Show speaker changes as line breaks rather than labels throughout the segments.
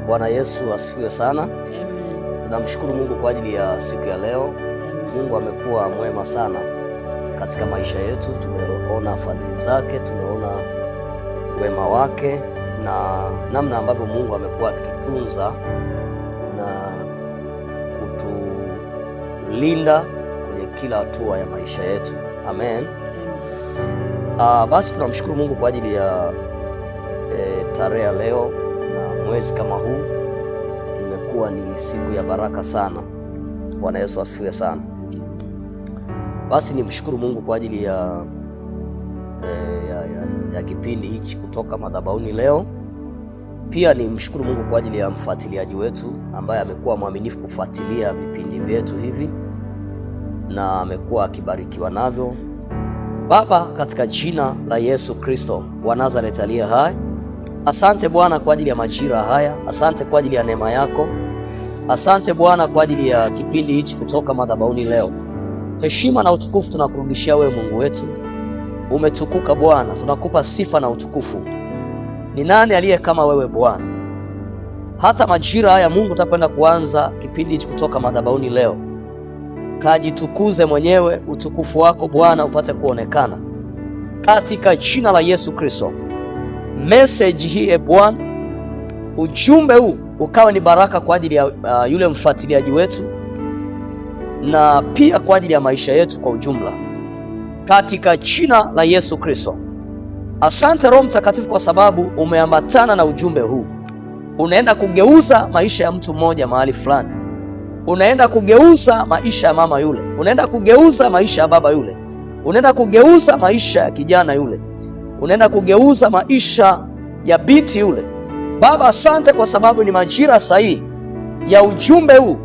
Bwana Yesu asifiwe sana.
Amen.
Tunamshukuru Mungu kwa ajili ya siku ya leo. Mungu amekuwa mwema sana katika maisha yetu. Tumeona fadhili zake, tumeona wema wake na namna ambavyo Mungu amekuwa akitutunza na kutulinda kwenye kila hatua ya maisha yetu. Amen. Basi tunamshukuru Mungu kwa ajili ya tarehe ya leo na mwezi kama huu. Imekuwa ni siku ya baraka sana. Bwana Yesu asifiwe sana. Basi nimshukuru Mungu kwa ajili ya kipindi hichi kutoka madhabahuni leo. Pia nimshukuru Mungu kwa ajili ya mfuatiliaji wetu ambaye amekuwa mwaminifu kufuatilia vipindi vyetu hivi na amekuwa akibarikiwa navyo. Baba, katika jina la Yesu Kristo wa Nazareti aliye hai, asante Bwana kwa ajili ya majira haya. Asante kwa ajili ya neema yako. Asante Bwana kwa ajili ya kipindi hichi kutoka madhabahuni leo. Heshima na utukufu tunakurudishia wewe Mungu wetu. Umetukuka Bwana, tunakupa sifa na utukufu. Ni nani aliye kama wewe Bwana? Hata majira haya Mungu utapenda kuanza kipindi hichi kutoka madhabahuni leo, kajitukuze mwenyewe, utukufu wako Bwana upate kuonekana katika jina la Yesu Kristo. Message hii Bwana, ujumbe huu ukawa ni baraka kwa ajili ya yule mfuatiliaji wetu na pia kwa ajili ya maisha yetu kwa ujumla katika jina la Yesu Kristo. Asante Roho Mtakatifu kwa sababu umeambatana na ujumbe huu. Unaenda kugeuza maisha ya mtu mmoja mahali fulani. Unaenda kugeuza maisha ya mama yule. Unaenda kugeuza maisha ya baba yule. Unaenda kugeuza maisha ya kijana yule. Unaenda kugeuza maisha ya binti yule. Baba, asante kwa sababu ni majira sahihi ya ujumbe huu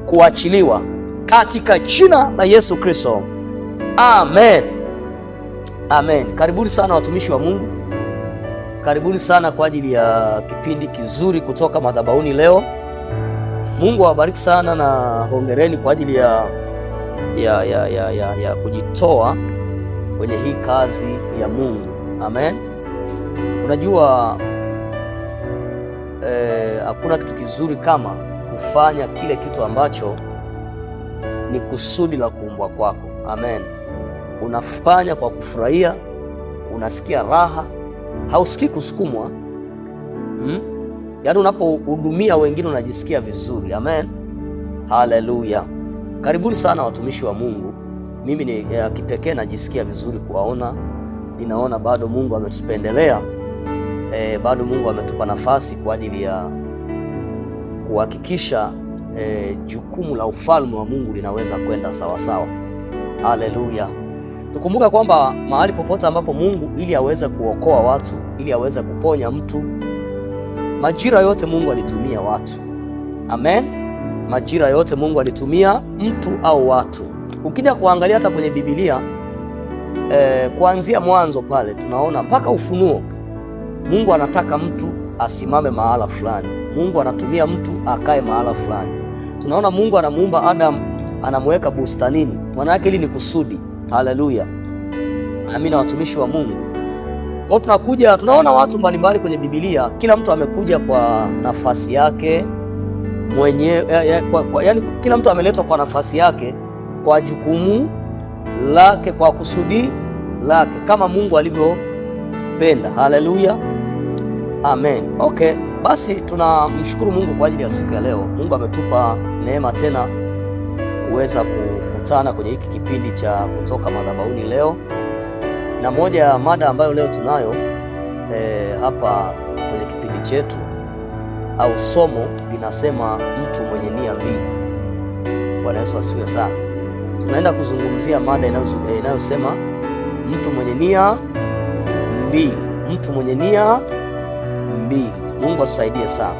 kuachiliwa katika jina la Yesu Kristo. Amen. Amen. Karibuni sana watumishi wa Mungu. Karibuni sana kwa ajili ya kipindi kizuri kutoka madhabahuni leo. Mungu awabariki sana na hongereni kwa ajili ya kujitoa kwenye hii kazi ya Mungu. Amen. Unajua hakuna kitu kizuri kama kufanya kile kitu ambacho ni kusudi la kuumbwa kwako. Amen. Unafanya kwa kufurahia, unasikia raha, hausikii kusukumwa. Yaani unapohudumia wengine unajisikia vizuri. Amen. Haleluya. Karibuni sana watumishi wa Mungu. Mimi ni kipekee najisikia vizuri kuwaona. Ninaona bado Mungu ametupendelea. Bado Mungu ametupa nafasi kwa ajili ya kuhakikisha jukumu la ufalme wa Mungu linaweza kwenda sawa sawa. Haleluya. Tukumbuka kwamba mahali popote ambapo Mungu ili aweze kuokoa watu, ili aweze kuponya mtu, majira yote Mungu alitumia watu. Amen. Majira yote Mungu alitumia mtu au watu. Ukija kuangalia hata kwenye Biblia kuanzia mwanzo pale tunaona mpaka Ufunuo, Mungu anataka mtu asimame mahala fulani. Mungu anatumia mtu akae mahala fulani. Tunaona Mungu anamuumba Adam, anamweka bustanini. Maana yake hili ni kusudi. Haleluya. Amina watumishi wa Mungu. Kwa tunakuja tunaona watu mbalimbali kwenye Biblia, kila mtu amekuja kwa nafasi yake mwenyewe, yani kila mtu ameletwa kwa nafasi yake, kwa jukumu lake, kwa kusudi lake, kama Mungu alivyopenda. Haleluya. Amen. Okay, basi tunamshukuru Mungu kwa ajili ya siku ya leo. Mungu ametupa neema tena kuweza kukutana kwenye hiki kipindi cha kutoka madhabahuni leo, na moja ya mada ambayo leo tunayo hapa kwenye kipindi chetu au somo linasema mtu mwenye nia mbili. Bwana Yesu asifiwe sana. Tunaenda kuzungumzia mada inayosema mtu mwenye nia mbili. Mtu mwenye nia mbili. Mungu atusaidie sana.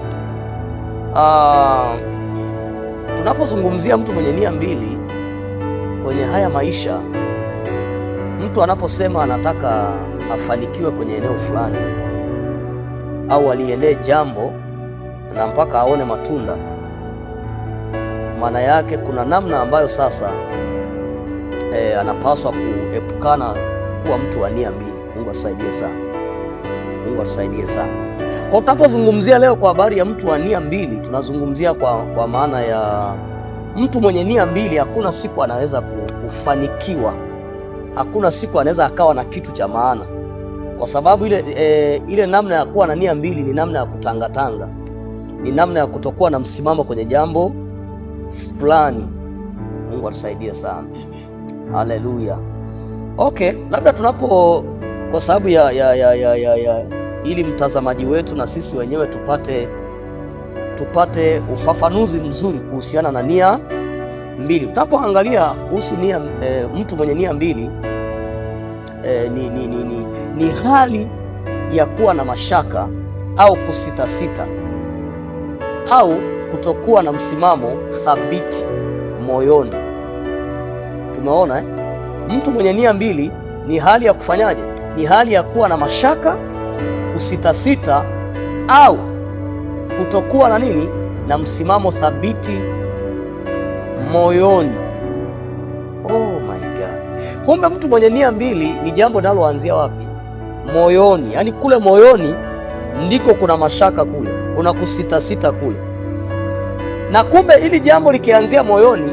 Tunapozungumzia mtu mwenye nia mbili kwenye haya maisha, mtu anaposema anataka afanikiwe kwenye eneo fulani au aliendee jambo na mpaka aone matunda, maana yake kuna namna ambayo sasa anapaswa kuepukana kuwa mtu wa nia mbili. Mungu atusaidie sana. Mungu atusaidie sana. Kwa tunapozungumzia leo kwa habari ya mtu wa nia mbili, tunazungumzia kwa maana ya mtu mwenye nia mbili. Hakuna siku anaweza kufanikiwa, hakuna siku anaweza akawa na kitu cha maana, kwa sababu ile namna ya kuwa na nia mbili ni namna ya kutangatanga, ni namna ya kutokuwa na msimamo kwenye jambo fulani. Mungu atusaidie sana. Haleluya. Okay, labda kwa sababu ya ili mtazamaji wetu na sisi wenyewe tupate ufafanuzi mzuri kuhusiana na nia mbili. Tunapoangalia kuhusu mtu mwenye nia mbili, ni hali ya kuwa na mashaka au kusitasita au kutokuwa na msimamo thabiti moyoni. Tumeona mtu mwenye nia mbili ni hali ya kufanyaje? Ni hali ya kuwa na mashaka, kusitasita au kutokuwa na nini? Na msimamo thabiti moyoni. Oh my God. Kumbe mtu mwenye nia mbili ni jambo linaloanzia wapi? Moyoni. Yaani kule moyoni ndiko kuna mashaka, kule kuna kusitasita kule. Na kumbe ili jambo likianzia moyoni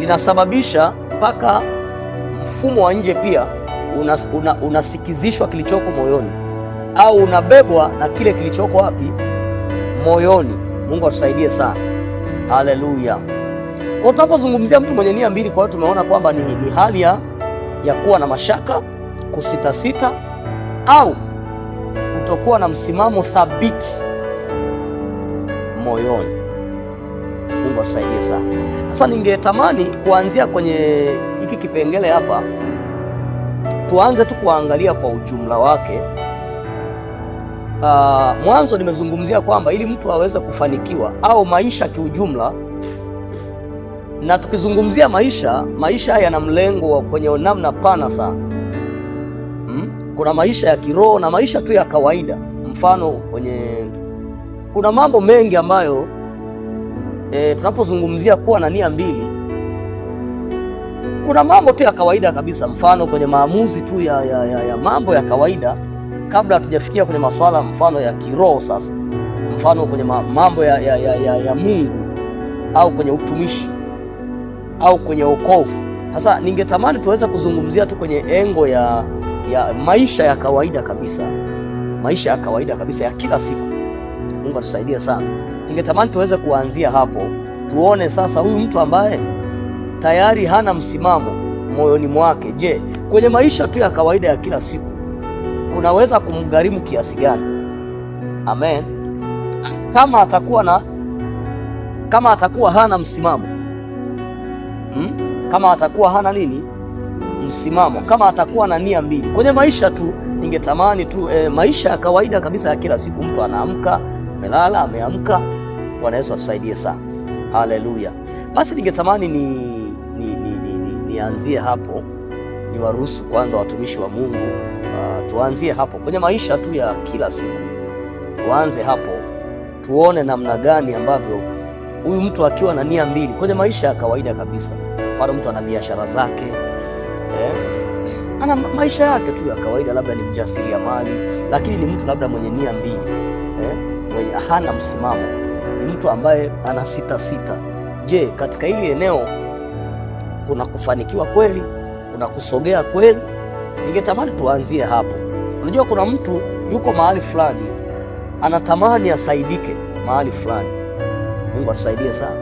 linasababisha mpaka mfumo wa nje pia unasikizishwa kilichoko moyoni, au unabebwa na kile kilichoko wapi? Moyoni. Mungu atusaidie sana. Haleluya. Kwa tunapozungumzia mtu mwenye nia mbili, kwa hiyo tumeona kwamba ni hali ya kuwa na mashaka, kusitasita au kutokuwa na msimamo thabiti moyoni. Mungu atusaidie sana. Sasa ningetamani kuanzia kwenye hiki kipengele hapa, tuanze tu kuangalia kwa ujumla wake. Mwanzo nimezungumzia kwamba ili mtu aweze kufanikiwa au maisha kiujumla, na tukizungumzia maisha yana mlengo kwenye namna pana sana. Kuna maisha ya kiroho na maisha tu ya kawaida. Mfano kuna mambo mengi ambayo tunapozungumzia kuwa na nia mbili, kuna mambo tu ya kawaida kabisa. Mfano kwenye maamuzi tu ya mambo ya kawaida, kabla hatujafikia kwenye masuala mfano ya kiroho. Sasa mfano kwenye mambo ya Mungu au kwenye utumishi au kwenye wokovu. Sasa ningetamani tuweze kuzungumzia tu kwenye engo ya maisha ya kawaida kabisa, maisha ya kawaida kabisa ya kila siku. Mungu atusaidie sana. Ningetamani tuweze kuanzia hapo, tuone sasa huyu mtu ambaye tayari hana msimamo moyoni mwake, je, kwenye maisha tu ya kawaida ya kila siku kunaweza kumgharimu kiasi gani? Amen. Kama atakuwa hana msimamo, kama atakuwa hana nini? Msimamo. Kama atakuwa na nia mbili kwenye maisha tu, ningetamani tu maisha ya kawaida kabisa ya kila siku, mtu anaamka, amelala, ameamka. Bwana Yesu atusaidie sana. Haleluya. Basi ningetamani nianzie hapo, niwaruhusu kwanza watumishi wa Mungu tuanzie hapo kwenye maisha tu ya kila siku. Tuanze hapo, tuone namna gani ambavyo huyu mtu akiwa na nia mbili kwenye maisha ya kawaida kabisa. Mfano mtu ana biashara zake, ana maisha yake tu ya kawaida, labda ni mjasiriamali, lakini ni mtu labda mwenye nia mbili, mwenye hana msimamo, ni mtu ambaye ana sita. Je, katika hili eneo kuna kufanikiwa kweli? Kuna kusogea kweli? Ningetamani tuanzie hapo. Unajua kuna mtu yuko mahali fulani anatamani asaidike mahali fulani. Mungu atusaidie sana.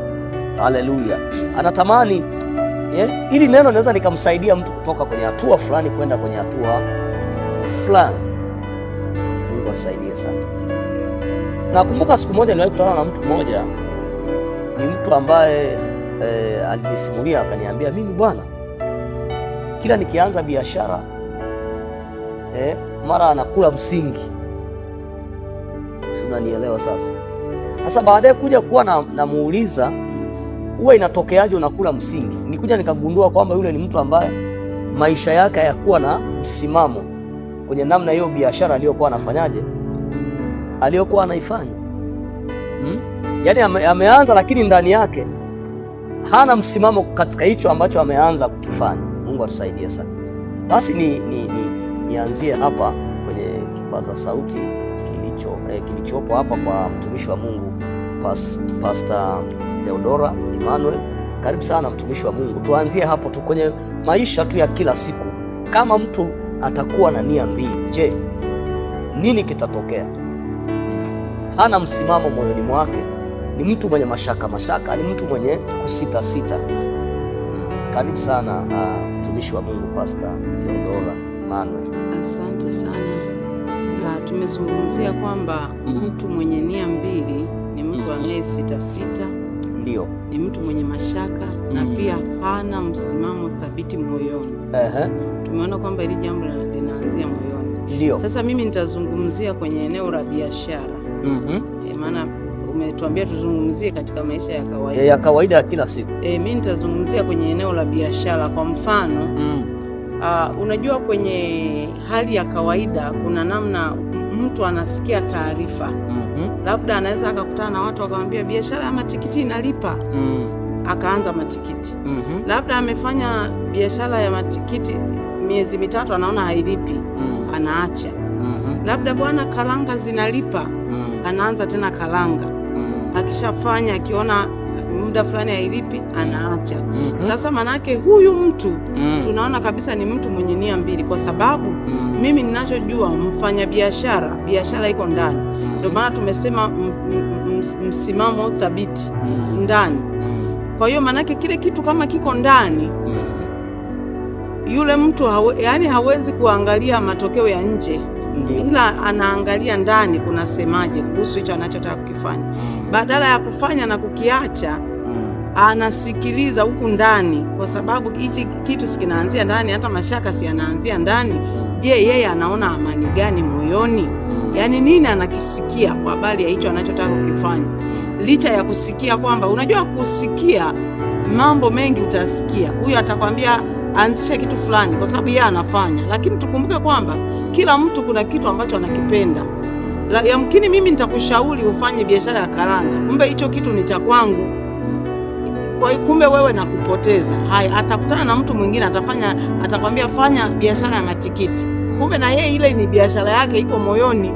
Haleluya. Anatamani ili neno naweza likamsaidia mtu kutoka kwenye hatua fulani kwenda kwenye hatua fulani. Mungu atusaidie sana. Nakumbuka siku moja niliwahi kutana na mtu mmoja, ni mtu ambaye alinisimulia akaniambia, mimi bwana, kila nikianza biashara mara anakula msingi. Si unanielewa sasa? Sasa baadaye kuja kuwa namuuliza huwa inatokeaje unakula msingi, nikuja nikagundua kwamba yule ni mtu ambaye maisha yake hayakuwa na msimamo kwenye namna hiyo biashara aliyokuwa anafanyaje, aliyokuwa anaifanya. Yaani ameanza lakini ndani yake hana msimamo katika hicho ambacho ameanza kukifanya. Mungu atusaidie sana. Basi nianzie hapa kwenye kipaza sauti. kilichopo hapa kwa mtumishi wa Mungu Pastor Theodora Emmanuel. Karibu sana mtumishi wa Mungu. Tuanzie hapo tu kwenye maisha tu ya kila siku. Kama mtu atakuwa na nia mbili, je, nini kitatokea? Hana msimamo moyoni mwake, ni mtu mwenye mashaka, ni mtu mwenye kusita. Karibu sana mtumishi wa Mungu Pastor Theodora Emmanuel.
Asante sana. Tumezungumzia kwamba mtu mwenye nia mbili ni mtu anayesita,
ndio,
ni mtu mwenye mashaka na pia hana msimamo thabiti moyoni. Tumeona kwamba hili jambo linaanzia moyoni.
Ndio.
Sasa mimi nitazungumzia kwenye eneo la biashara. Maana umetuambia tuzungumzie katika maisha ya kawaida
ya kila siku.
Mimi nitazungumzia kwenye eneo la biashara. Kwa mfano, unajua kwenye hali ya kawaida kuna namna mtu anasikia taarifa. Labda anaweza akakutana na watu akamwambia biashara ya matikiti inalipa. Akaanza matikiti. Labda amefanya biashara ya matikiti miezi mitatu, anaona hailipi, anaacha. Labda bwana, karanga zinalipa, anaanza tena karanga. Akishafanya akiona muda fulani hailipi, anaacha. Sasa manake huyu mtu tunaona kabisa ni mtu mwenye nia mbili, kwa sababu mimi ninachojua mfanya biashara iko ndani. Ndio maana tumesema msimamo thabiti ndani. Kwa hiyo manake kile kitu kama kiko ndani, yule mtu hawezi kuangalia matokeo ya nje, ila anaangalia ndani kunasemaje kuhusu hicho anachotaka kukifanya. Badala ya kufanya na kukiacha, anasikiliza huku ndani, kwa sababu hichi kitu sikinaanzia ndani. Hata mashaka si anaanzia ndani. Je, yeye anaona amani gani moyoni? Yaani nini anakisikia kwa habari ya hicho anachotaka kukifanya? Licha ya kusikia kwamba, unajua kusikia mambo mengi utasikia. Huyu atakwambia anzisha kitu fulani kwa sababu yeye anafanya, lakini tukumbuke kwamba kila mtu kuna kitu ambacho anakipenda. Yamkini mimi nitakushauri ufanye biashara ya karanga, kumbe hicho kitu ni cha kwangu. Kwa hiyo kumbe wewe nakupoteza. Haya, atakutana na mtu mwingine atakwambia fanya biashara ya matikiti. Kumbe na yeye ile ni biashara yake iko moyoni.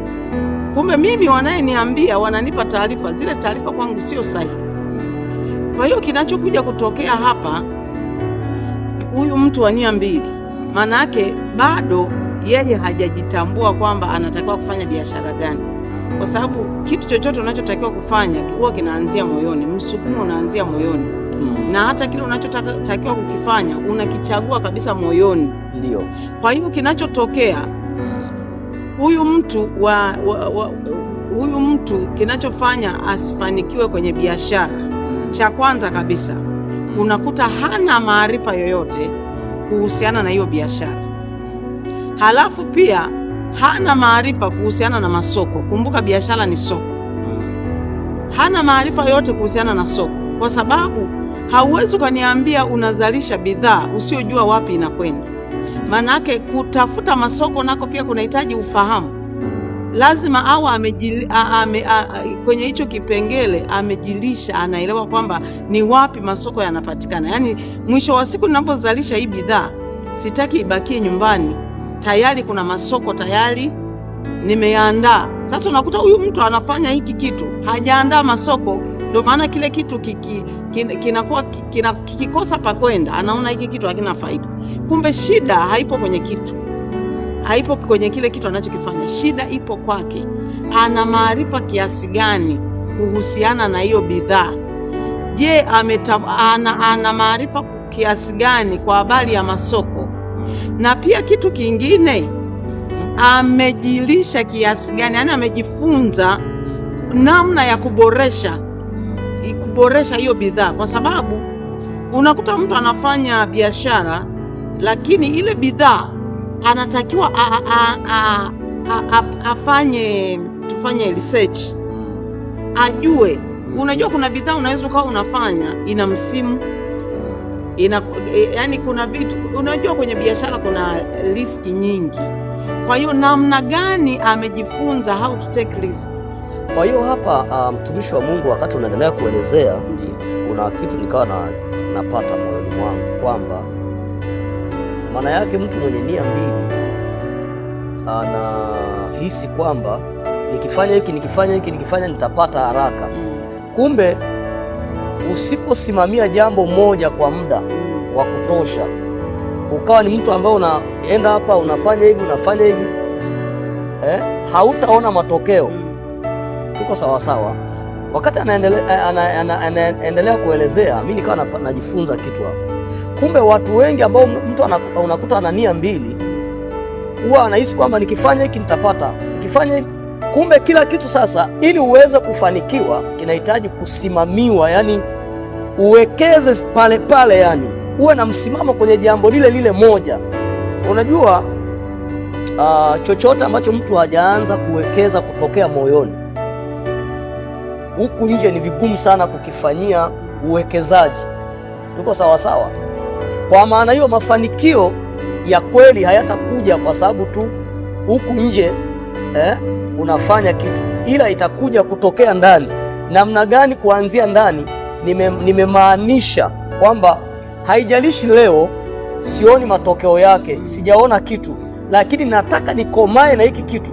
Kumbe mimi wanayeniambia, wananipa taarifa, zile taarifa kwangu sio sahihi. Kwa hiyo kinachokuja kutokea hapa, huyu mtu wa nia mbili, maana yake bado yeye hajajitambua kwamba anatakiwa kufanya biashara gani. Kwa sababu kitu chochote unachotakiwa kufanya huwa kinaanzia moyoni, msukumo unaanzia moyoni. Na hata kile unachotakiwa kukifanya unakichagua kabisa moyoni.
Ndio.
Kwa hiyo kinachotokea huyu mtu kinachofanya asifanikiwe kwenye biashara, cha kwanza kabisa unakuta hana maarifa yoyote kuhusiana na hiyo biashara. Halafu pia hana maarifa kuhusiana na masoko. Kumbuka biashara ni soko. Hana maarifa yoyote kuhusiana na soko, kwa sababu hauwezi ukaniambia unazalisha bidhaa usiojua wapi inakwenda. Manake kutafuta masoko nako pia kunahitaji ufahamu. Lazima awe kwenye hicho kipengele amejilisha, anaelewa kwamba ni wapi masoko yanapatikana. Yaani mwisho wa siku ninapozalisha hii bidhaa, sitaki ibakie nyumbani, tayari kuna masoko tayari nimeandaa. Sasa unakuta huyu mtu anafanya hiki kitu, hajaandaa masoko. Ndio maana kile kitu kinakuwa kikikosa pa kwenda, anaona hiki kitu hakina faida. Kumbe shida haipo kwenye kitu, haipo kwenye kile kitu anachokifanya. Shida ipo kwake. Ana maarifa kiasi gani kuhusiana na hiyo bidhaa? Je, ana maarifa kiasi gani kwa habari ya masoko? Na pia kitu kingine, amejilisha kiasi gani? Yaani amejifunza namna ya kuboresha hiyo bidhaa, kwa sababu unakuta mtu anafanya biashara, lakini ile bidhaa anatakiwa tufanye research, ajue. Unajua kuna bidhaa unaweza ukawa unafanya ina msimu, yani kuna vitu, unajua kwenye biashara kuna riski nyingi. Kwa hiyo namna gani amejifunza how to take risk.
Kwa hiyo hapa mtumishi wa Mungu, wakati unaendelea kuelezea, kuna kitu nikawa napata moyoni mwangu kwamba maana yake mtu mwenye nia mbili anahisi kwamba nikifanya nitapata haraka. Kumbe usiposimamia jambo moja kwa muda wa kutosha, ukawa ni mtu ambaye unaenda hapa unafanya hivi hautaona matokeo. Tuko sawa. Wakati anaendelea kuelezea, mimi nikawa najifunza kitu hapo. Kumbe watu wengi ambao mtu unakuta ana nia mbili, huwa anahisi kwamba nikifanya hiki nitapata, nikifanya hivi. Kumbe kila kitu sasa, ili uweze kufanikiwa, kinahitaji kusimamiwa, yani uwekeze pale, yani uwe na msimamo kwenye jambo lile moja. Unajua chochote ambacho mtu hajaanza kuwekeza kutokea moyoni, huku nje ni vigumu sana kukifanyia uwekezaji. Tuko sawa. Kwa maana hiyo, mafanikio ya kweli hayatakuja kwa sababu tu huku nje unafanya kitu, ila itakuja kutokea ndani. Namna gani? Kuanzia ndani. Nimemaanisha kwamba haijalishi leo sioni matokeo yake, sijaona kitu, lakini nataka nikomae na hiki kitu.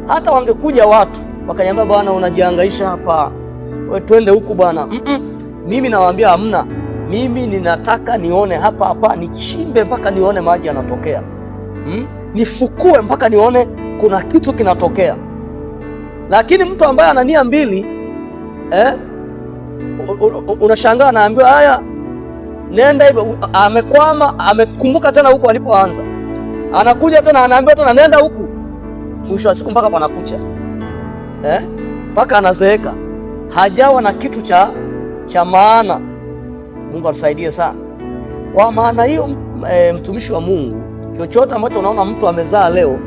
Hata wangekuja watu wakaniambia, bwana unajihangaisha hapa, wewe twende huku bwana. Mimi nawaambia hamna, mimi ninataka nione hapa, nichimbe mpaka nione maji yanatokea, nifukue mpaka nione kuna kitu kinatokea. Lakini mtu ambaye ana nia mbili, unashangaa anaambiwa haya, nenda hivyo, amekwama, amekumbuka tena huko alipoanza, anakuja tena anaambiwa tena nenda huku, mwisho wa siku mpaka panakucha, mpaka anazeeka, hajawa na kitu cha maana. Mungu atusaidie sana. Kwa maana hiyo, mtumishi wa Mungu, chochote ambacho unaona mtu amezaa leo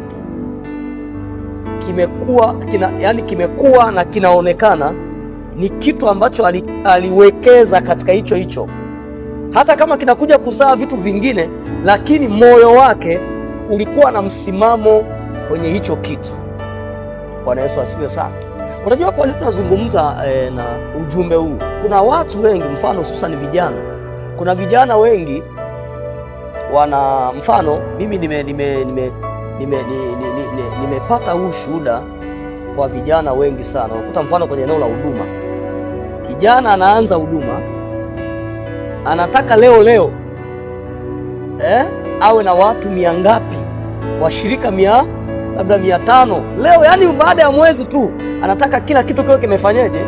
kimekuwa na kinaonekana ni kitu ambacho aliwekeza katika hicho. Hata kama kinakuja kuzaa vitu vingine, lakini moyo wake ulikuwa na msimamo kwenye hicho kitu. Bwana Yesu asifiwe sana. Unajua kwa nini tunazungumza na ujumbe huu? Kuna watu wengi, mfano hususan vijana. Kuna vijana wengi wana mfano, mimi nimepata huu shuhuda kwa vijana wengi sana. Unakuta mfano kwenye eneo la huduma, kijana anaanza huduma, anataka leo awe na watu 100 ngapi, washirika labda 500 leo, yani baada ya mwezi tu anataka kila kitu kiwe kimefanyaje.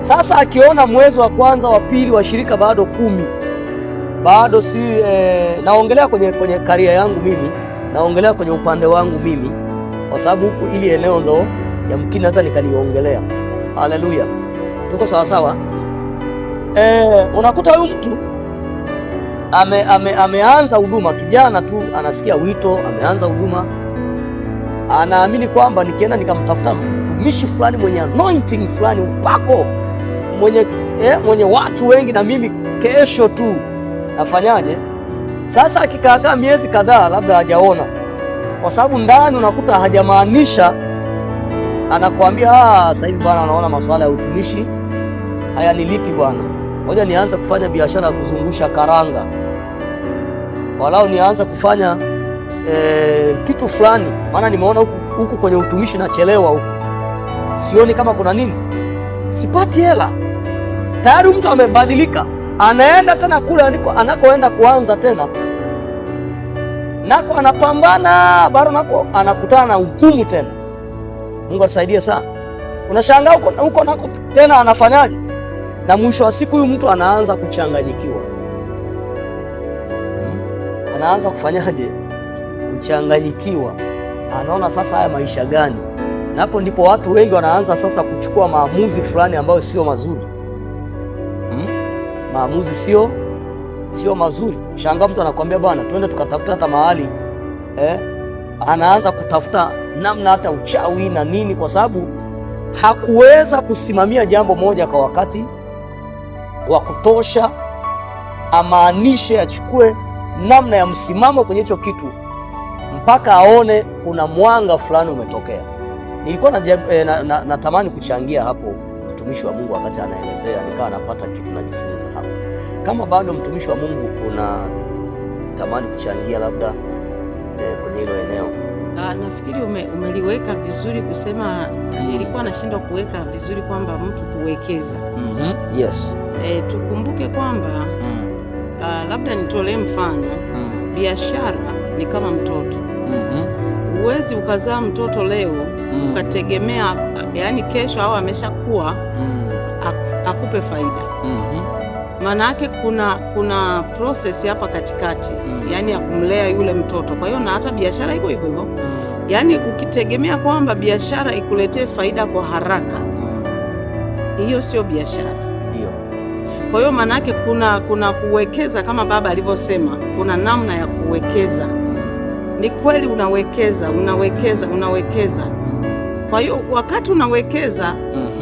Sasa akiona mwezi wa kwanza, wa pili, washirika bado 10, bado si naongelea kwenye karia yangu mimi, naongelea kwenye upande wangu mimi, kwa sababu huku ili eneo ndo yamkini hata nikaliongelea. Haleluya, tuko sawa. Unakuta huyu mtu ameanza huduma, kijana tu anasikia wito, ameanza huduma, anaamini kwamba nikienda nikamtafuta mtumishi fulani mwenye anointing fulani, upako mwenye watu wengi, na mimi kesho tu nafanyaje. Sasa akikaa miezi kadhaa, labda hajaona, kwa sababu ndani unakuta hajamaanisha, anakuambia sasa hivi bwana, anaona masuala ya utumishi haya nilipi bwana, ngoja nianze kufanya biashara ya kuzungusha karanga, walau nianze kufanya kitu fulani, maana nimeona huku kwenye utumishi nachelewa, huku sioni kama kuna nini, sipati hela. Tayari mtu amebadilika, anaenda tena kule anakoenda kuanza tena, nako anapambana, bado nako anakutana na hukumu tena. Mungu atusaidie sana. Unashangaa huko nako tena anafanyaje, na mwisho wa siku huyu mtu anaanza kuchanganyikiwa, anaanza kufanyaje, kuchanganyikiwa, anaona sasa haya maisha gani? Na hapo ndipo watu wengi wanaanza sasa kuchukua maamuzi fulani ambayo sio mazuri. Maamuzi sio mazuri. Shangaa mtu anakuambia bwana, twende tukatafuta hata mahali anaanza kutafuta namna hata uchawi na nini, kwa sababu hakuweza kusimamia jambo moja kwa wakati wa kutosha, amaanishe, achukue namna ya msimamo kwenye hicho kitu mpaka aone kuna mwanga fulani umetokea. Nilikuwa natamani kuchangia hapo mtumishi wa Mungu wakati anaelezea, nikawa napata kitu najifunza hapo. Kama bado mtumishi wa Mungu unatamani kuchangia labda kwenye hilo eneo,
Nafikiri umeliweka vizuri kusema. Nilikuwa nashindwa kuweka vizuri kwamba mtu kuwekeza.
Yes.
Tukumbuke kwamba labda nitolee mfano. Biashara ni kama mtoto. Huwezi ukazaa mtoto leo ukategemea yani kesho au ameshakuwa akupe faida. Maana yake kuna process hapa katikati, yani ya kumlea yule mtoto. Kwa hiyo na hata biashara iko hivyo hivyo. Yani ukitegemea kwamba biashara ikuletee faida kwa haraka, hiyo sio biashara.
Ndio. Kwa
hiyo maana yake kuna kuwekeza, kama baba alivyosema, kuna namna ya kuwekeza. Ni kweli unawekeza. Kwa hiyo wakati unawekeza,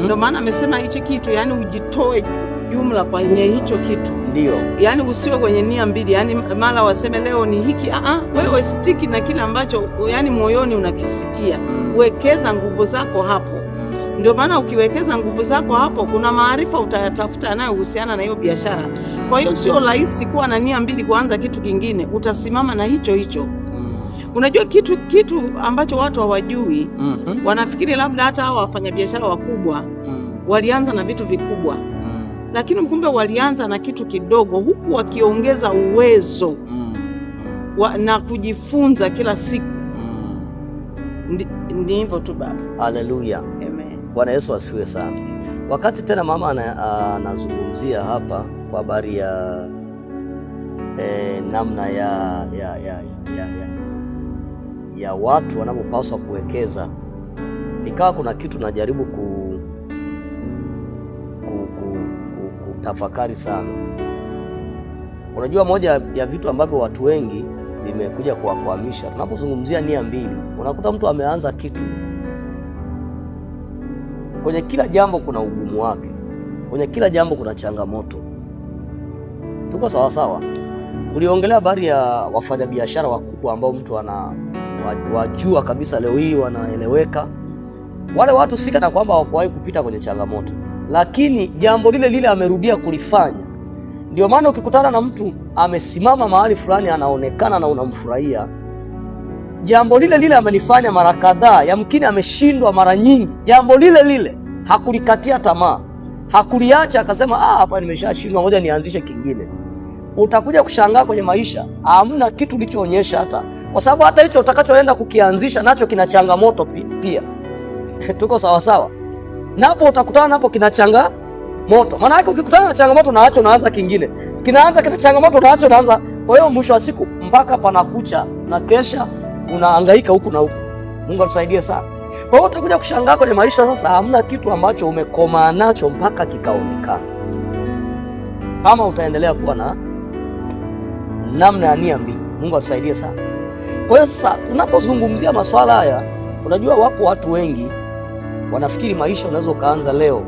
ndio maana amesema hicho kitu, yani ujitoe jumla kwenye hicho kitu.
Ndio.
Yani usiwe kwenye nia mbili, yani mara waseme leo ni hiki. Wewe stiki na kile ambacho yani moyoni unakisikia. Wekeza nguvu zako hapo. Ndio maana ukiwekeza nguvu zako hapo, kuna maarifa utayatafuta yanayohusiana na hiyo biashara. Kwa hiyo sio rahisi kuwa na nia mbili kuanza kitu kingine, utasimama na hicho. Unajua kitu ambacho watu hawajui, wanafikiri labda hata hao wafanyabiashara wakubwa walianza na vitu vikubwa, lakini kumbe walianza na kitu kidogo, huku wakiongeza uwezo na kujifunza kila siku. Ni hivyo tu baba.
Haleluya.
Amen.
Bwana Yesu asifiwe sana. Wakati tena mama anazungumzia hapa kwa habari ya namna ya watu wanapopaswa kuwekeza, ikawa kuna kitu najaribu kutafakari sana. Unajua, moja ya vitu ambavyo watu wengi vimekuja kuwakwamisha, tunapozungumzia nia mbili, unakuta mtu ameanza kitu. Kwenye kila jambo kuna ugumu wake, kwenye kila jambo kuna changamoto. Tuko sawa sawa? Uliongelea habari ya wafanyabiashara wakubwa ambao mtu wajua kabisa leo hii wanaeleweka. Wale watu sika na kwamba hawakuwahi kupita kwenye changamoto, lakini jambo lile amerudia kulifanya. Ndio maana ukikutana na mtu amesimama mahali fulani anaonekana na unamfurahia, jambo lile amelifanya mara kadhaa, yamkini ameshindwa mara nyingi, jambo lile hakulikatia tamaa, hakuliacha akasema hapa nimeshashindwa, ngoja nianzishe kingine. Utakuja kushangaa kwenye maisha hamna kitu kilichoonyesha, hata kwa sababu hata hicho utakachoenda kukianzisha nacho kina changamoto pia. Tuko sawa sawa? Napo utakutana napo kina changamoto. Maana yake ukikutana na changamoto na acho unaanza kingine, kina changamoto na acho unaanza. Kwa hiyo mwisho wa siku mpaka panakucha na kesha unahangaika huku na huku. Mungu atusaidie sana. Kwa hiyo utakuja kushangaa kwenye maisha sasa hamna kitu ambacho umekoma nacho mpaka kikaonekana, kama utaendelea kuwa na namna ya nia mbili. Mungu atusaidie sana. Kwa hiyo sasa tunapozungumzia masuala haya, unajua wako watu wengi wanafikiri maisha unaweza ukaanza leo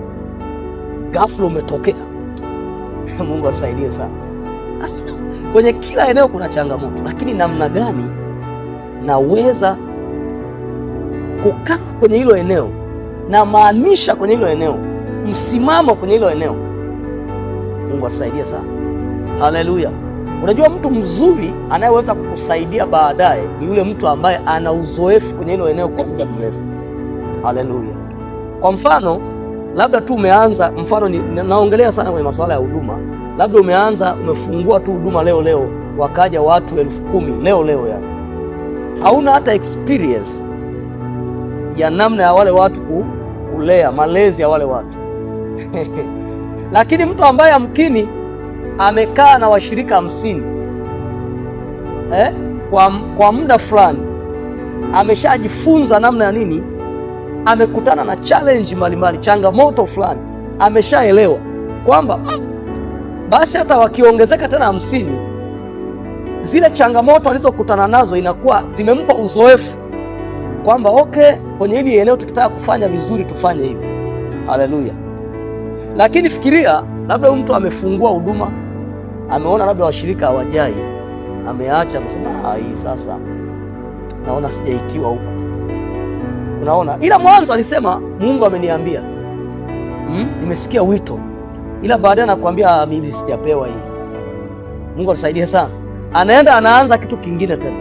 ghafla umetokea. Mungu atusaidie sana. Kwenye kila eneo kuna changamoto, lakini namna gani naweza kukaa kwenye hilo eneo, na maanisha kwenye hilo eneo, msimamo kwenye hilo eneo. Mungu atusaidie sana. Haleluya. Unajua mtu mzuri anayeweza kukusaidia baadaye ni yule mtu ambaye ana uzoefu kwenye hilo eneo kwa muda mrefu. Haleluya. Kwa mfano, labda tu umeanza, mfano naongelea sana kwenye masuala ya huduma. Labda umeanza, umefungua tu huduma leo, wakaja watu 10,000 leo yani. Hauna hata experience ya namna ya wale watu kulea, malezi ya wale watu. Lakini mtu ambaye amkini amekaa na washirika 50 kwa muda fulani, ameshajifunza namna ya nini, amekutana na challenge mbalimbali, changamoto fulani, ameshaelewa kwamba basi hata wakiongezeka tena 50, zile changamoto alizokutana nazo inakuwa zimempa uzoefu kwamba okay, kwenye hili eneo tukitaka kufanya vizuri tufanye hivi. Haleluya. Lakini fikiria, labda mtu amefungua huduma, ameona labda washirika hawajai, ameacha, amesema hii sasa naona sijaitiwa huko. Unaona, ila mwanzo alisema Mungu ameniambia, nimesikia wito, ila baadaye anakuambia mimi sijapewa hii. Mungu atusaidie sana. Anaenda anaanza kitu kingine tena.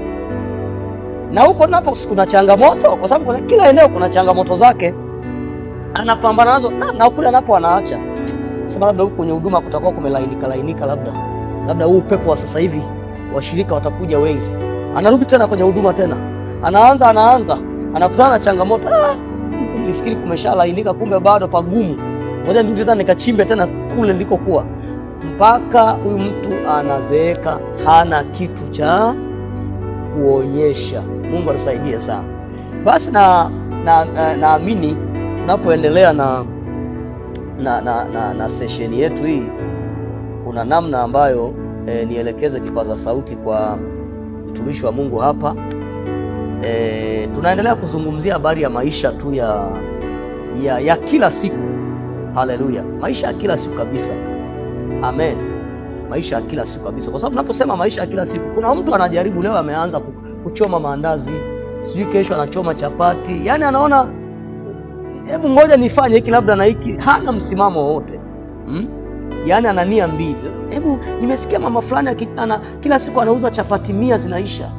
na huko napo kuna changamoto, kwa sababu kuna kila eneo kuna changamoto zake, anapambana nazo na kule napo anaacha. Sema labda huko kwenye huduma kutakuwa kumelainika, labda huu upepo wa sasa hivi washirika watakuja wengi, anarudi tena kwenye huduma tena, anaanza anakutana na changamoto. Nilifikiri kumeshalainika, kumbe bado pagumu, ngoja nirudi tena nikachimbe tena kule nilikokuwa, mpaka huyu mtu anazeeka hana kitu cha kuonyesha. Mungu atusaidie sana. Basi naamini tunapoendelea na sesheni yetu hii, kuna namna ambayo nielekeze kipaza sauti kwa mtumishi wa Mungu hapa. Tunaendelea kuzungumzia habari ya maisha tu ya kila siku. Haleluya, maisha ya kila siku kabisa. Amen, maisha ya kila siku kabisa, kwa sababu naposema maisha ya kila siku, kuna mtu anajaribu leo ameanza kuchoma maandazi, sijui kesho anachoma chapati, yani anaona hebu ngoja nifanye hiki labda na hiki, hana msimamo wowote. Yani ana nia mbili. Hebu nimesikia mama fulani kila siku anauza chapati 100 zinaisha.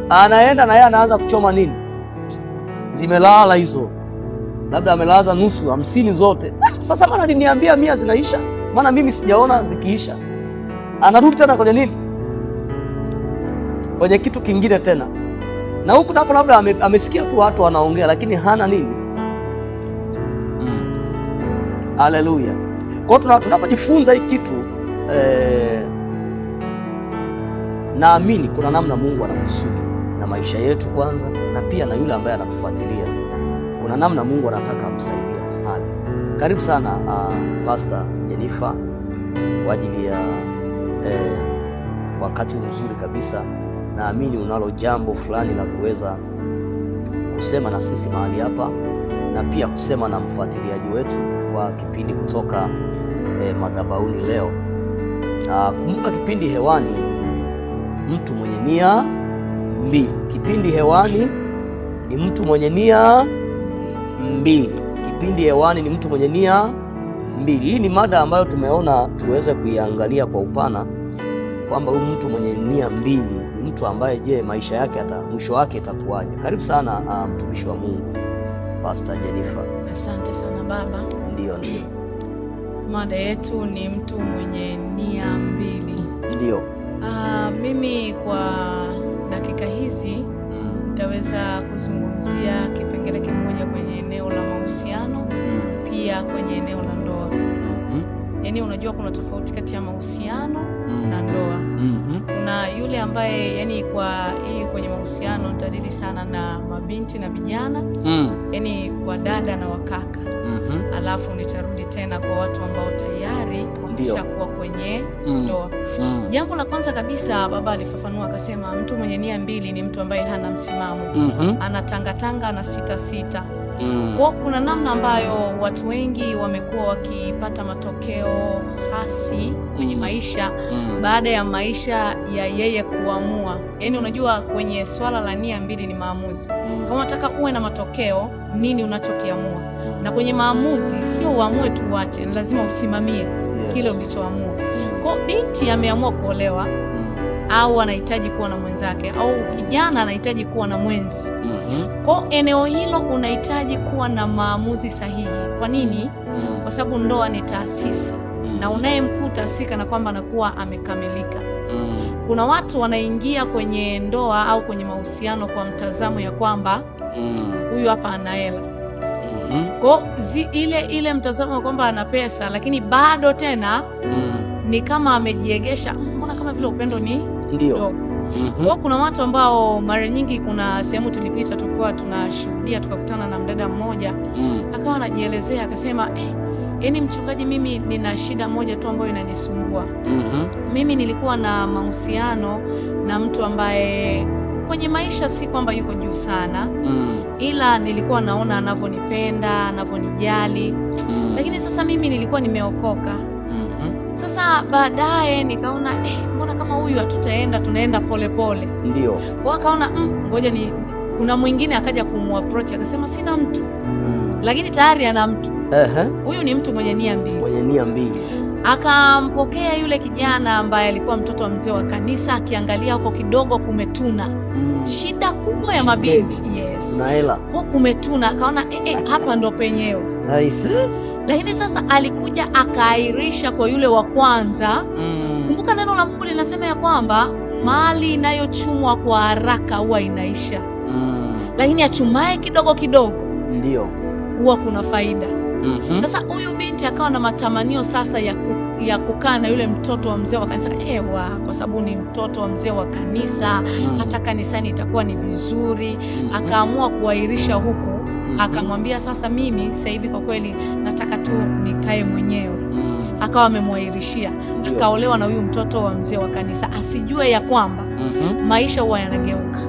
Anaenda na yeye anaanza kuchoma nini, zimelala hizo, labda amelaza nusu 50 zote. Sasa maana aliniambia 100 zinaisha, maana mimi sijaona zikiisha. Anarudi tena kwenye nini, kwenye kitu kingine tena, na huku napo labda amesikia tu watu wanaongea, lakini hana nini. Haleluya. Kwa hiyo tunapojifunza hii kitu naamini kuna namna Mungu anakusudi na maisha yetu kwanza, na pia na yule ambaye anatufuatilia. Kuna namna Mungu anataka amsaidie. Karibu sana Pastor Jennifer kwa ajili ya wakati mzuri kabisa. Naamini unalo jambo fulani la kuweza kusema na sisi mahali hapa, na pia kusema na mfuatiliaji wetu wa kipindi kutoka madhabahuni leo. Kumbuka kipindi hewani ni mtu mwenye nia mbili. Kipindi hewani ni mtu mwenye nia mbili. Kipindi hewani ni mtu mwenye nia mbili. Hii ni mada ambayo tumeona tuweze kuiangalia kwa upana, kwamba huyu mtu mwenye nia mbili ni mtu ambaye, je, maisha yake mwisho wake itakuwaje? Karibu sana mtumishi wa Mungu Pastor Jennifer.
Asante sana baba.
Ndio.
Mada yetu ni mtu mwenye nia mbili.
Ndio.
Mimi kwa dakika hizi nitaweza kuzungumzia kipengele kimoja kwenye eneo la mahusiano, pia kwenye eneo la ndoa. Yaani unajua kuna tofauti kati ya mahusiano na ndoa. Kuna yule ambaye yani kwa hii kwenye mahusiano nitadili sana na mabinti na vijana, yani wadada na wakaka. Alafu nitarudi tena kwa watu ambao tayari wameshakuwa kwenye ndoa. Jambo la kwanza kabisa baba alifafanua akasema mtu mwenye nia mbili ni mtu ambaye hana msimamo. Anatangatanga na sita. Kwa kuna namna ambayo watu wengi wamekuwa wakipata matokeo hasi kwenye maisha baada ya maisha ya yeye kuamua. Yaani unajua kwenye swala la nia mbili ni maamuzi. Kama unataka uwe na matokeo, nini unachokiamua? Na kwenye maamuzi sio uamue tu uache, ni lazima usimamie kile ulichoamua. Kwa binti ameamua kuolewa au anahitaji kuwa na mwenzake, au kijana anahitaji kuwa na mwenzi. Kwa eneo hilo unahitaji kuwa na maamuzi sahihi. Kwa nini? Kwa sababu ndoa ni taasisi na unayemkuta si kana kwamba anakuwa amekamilika. Kuna watu wanaingia kwenye ndoa au kwenye mahusiano kwa mtazamo ya kwamba huyu hapa ana hela. Kwa ile mtazamo wa kwamba ana pesa, lakini bado tena ni kama amejiegesha, mbona kama vile upendo ni ndogo. Kwa kuna watu ambao mara nyingi, kuna sehemu tulipita tulikuwa tunashuhudia, tukakutana na mdada mmoja akawa anajielezea akasema, yaani mchungaji, mimi nina shida moja tu ambayo inanisumbua. Mimi nilikuwa na mahusiano na mtu ambaye kwenye maisha si kwamba yuko juu sana, ila nilikuwa naona anavyonipenda, anavyonijali. Lakini sasa mimi nilikuwa nimeokoka. Sasa baadaye nikaona mbona kama huyu hatutaenda, tunaenda polepole.
Ndio.
Kwa akaona ngoja kuna mwingine akaja kumapproach akasema sina mtu. Lakini tayari ana mtu. Huyu ni mtu mwenye nia mbili.
Mwenye nia mbili.
Akampokea yule kijana ambaye alikuwa mtoto wa mzee wa kanisa, akiangalia huko kidogo kumetuna. Shida kubwa ya mabinti. Yes.
Na hela.
Kwa kumetuna, akaona hapa ndo penyewe.
Nice.
Lakini sasa alikuja akaahirisha kwa yule wa kwanza. Kumbuka neno la Mungu linasema ya kwamba mali inayochumwa kwa haraka huwa inaisha. Lakini achumae kidogo kidogo
ndio
huwa kuna faida. Sasa huyu binti akawa na matamanio sasa ya kukaa na yule mtoto wa mzee wa kanisa. Kwa sababu ni mtoto wa mzee wa kanisa, hata kanisani itakuwa ni vizuri. Akaamua kuahirisha huku. Akamwambia sasa, mimi sasa hivi kwa kweli nataka tu nikae mwenyewe. Akawa amemwahirishia, akaolewa na huyu mtoto wa mzee wa kanisa, asijue ya kwamba maisha huwa yanageuka.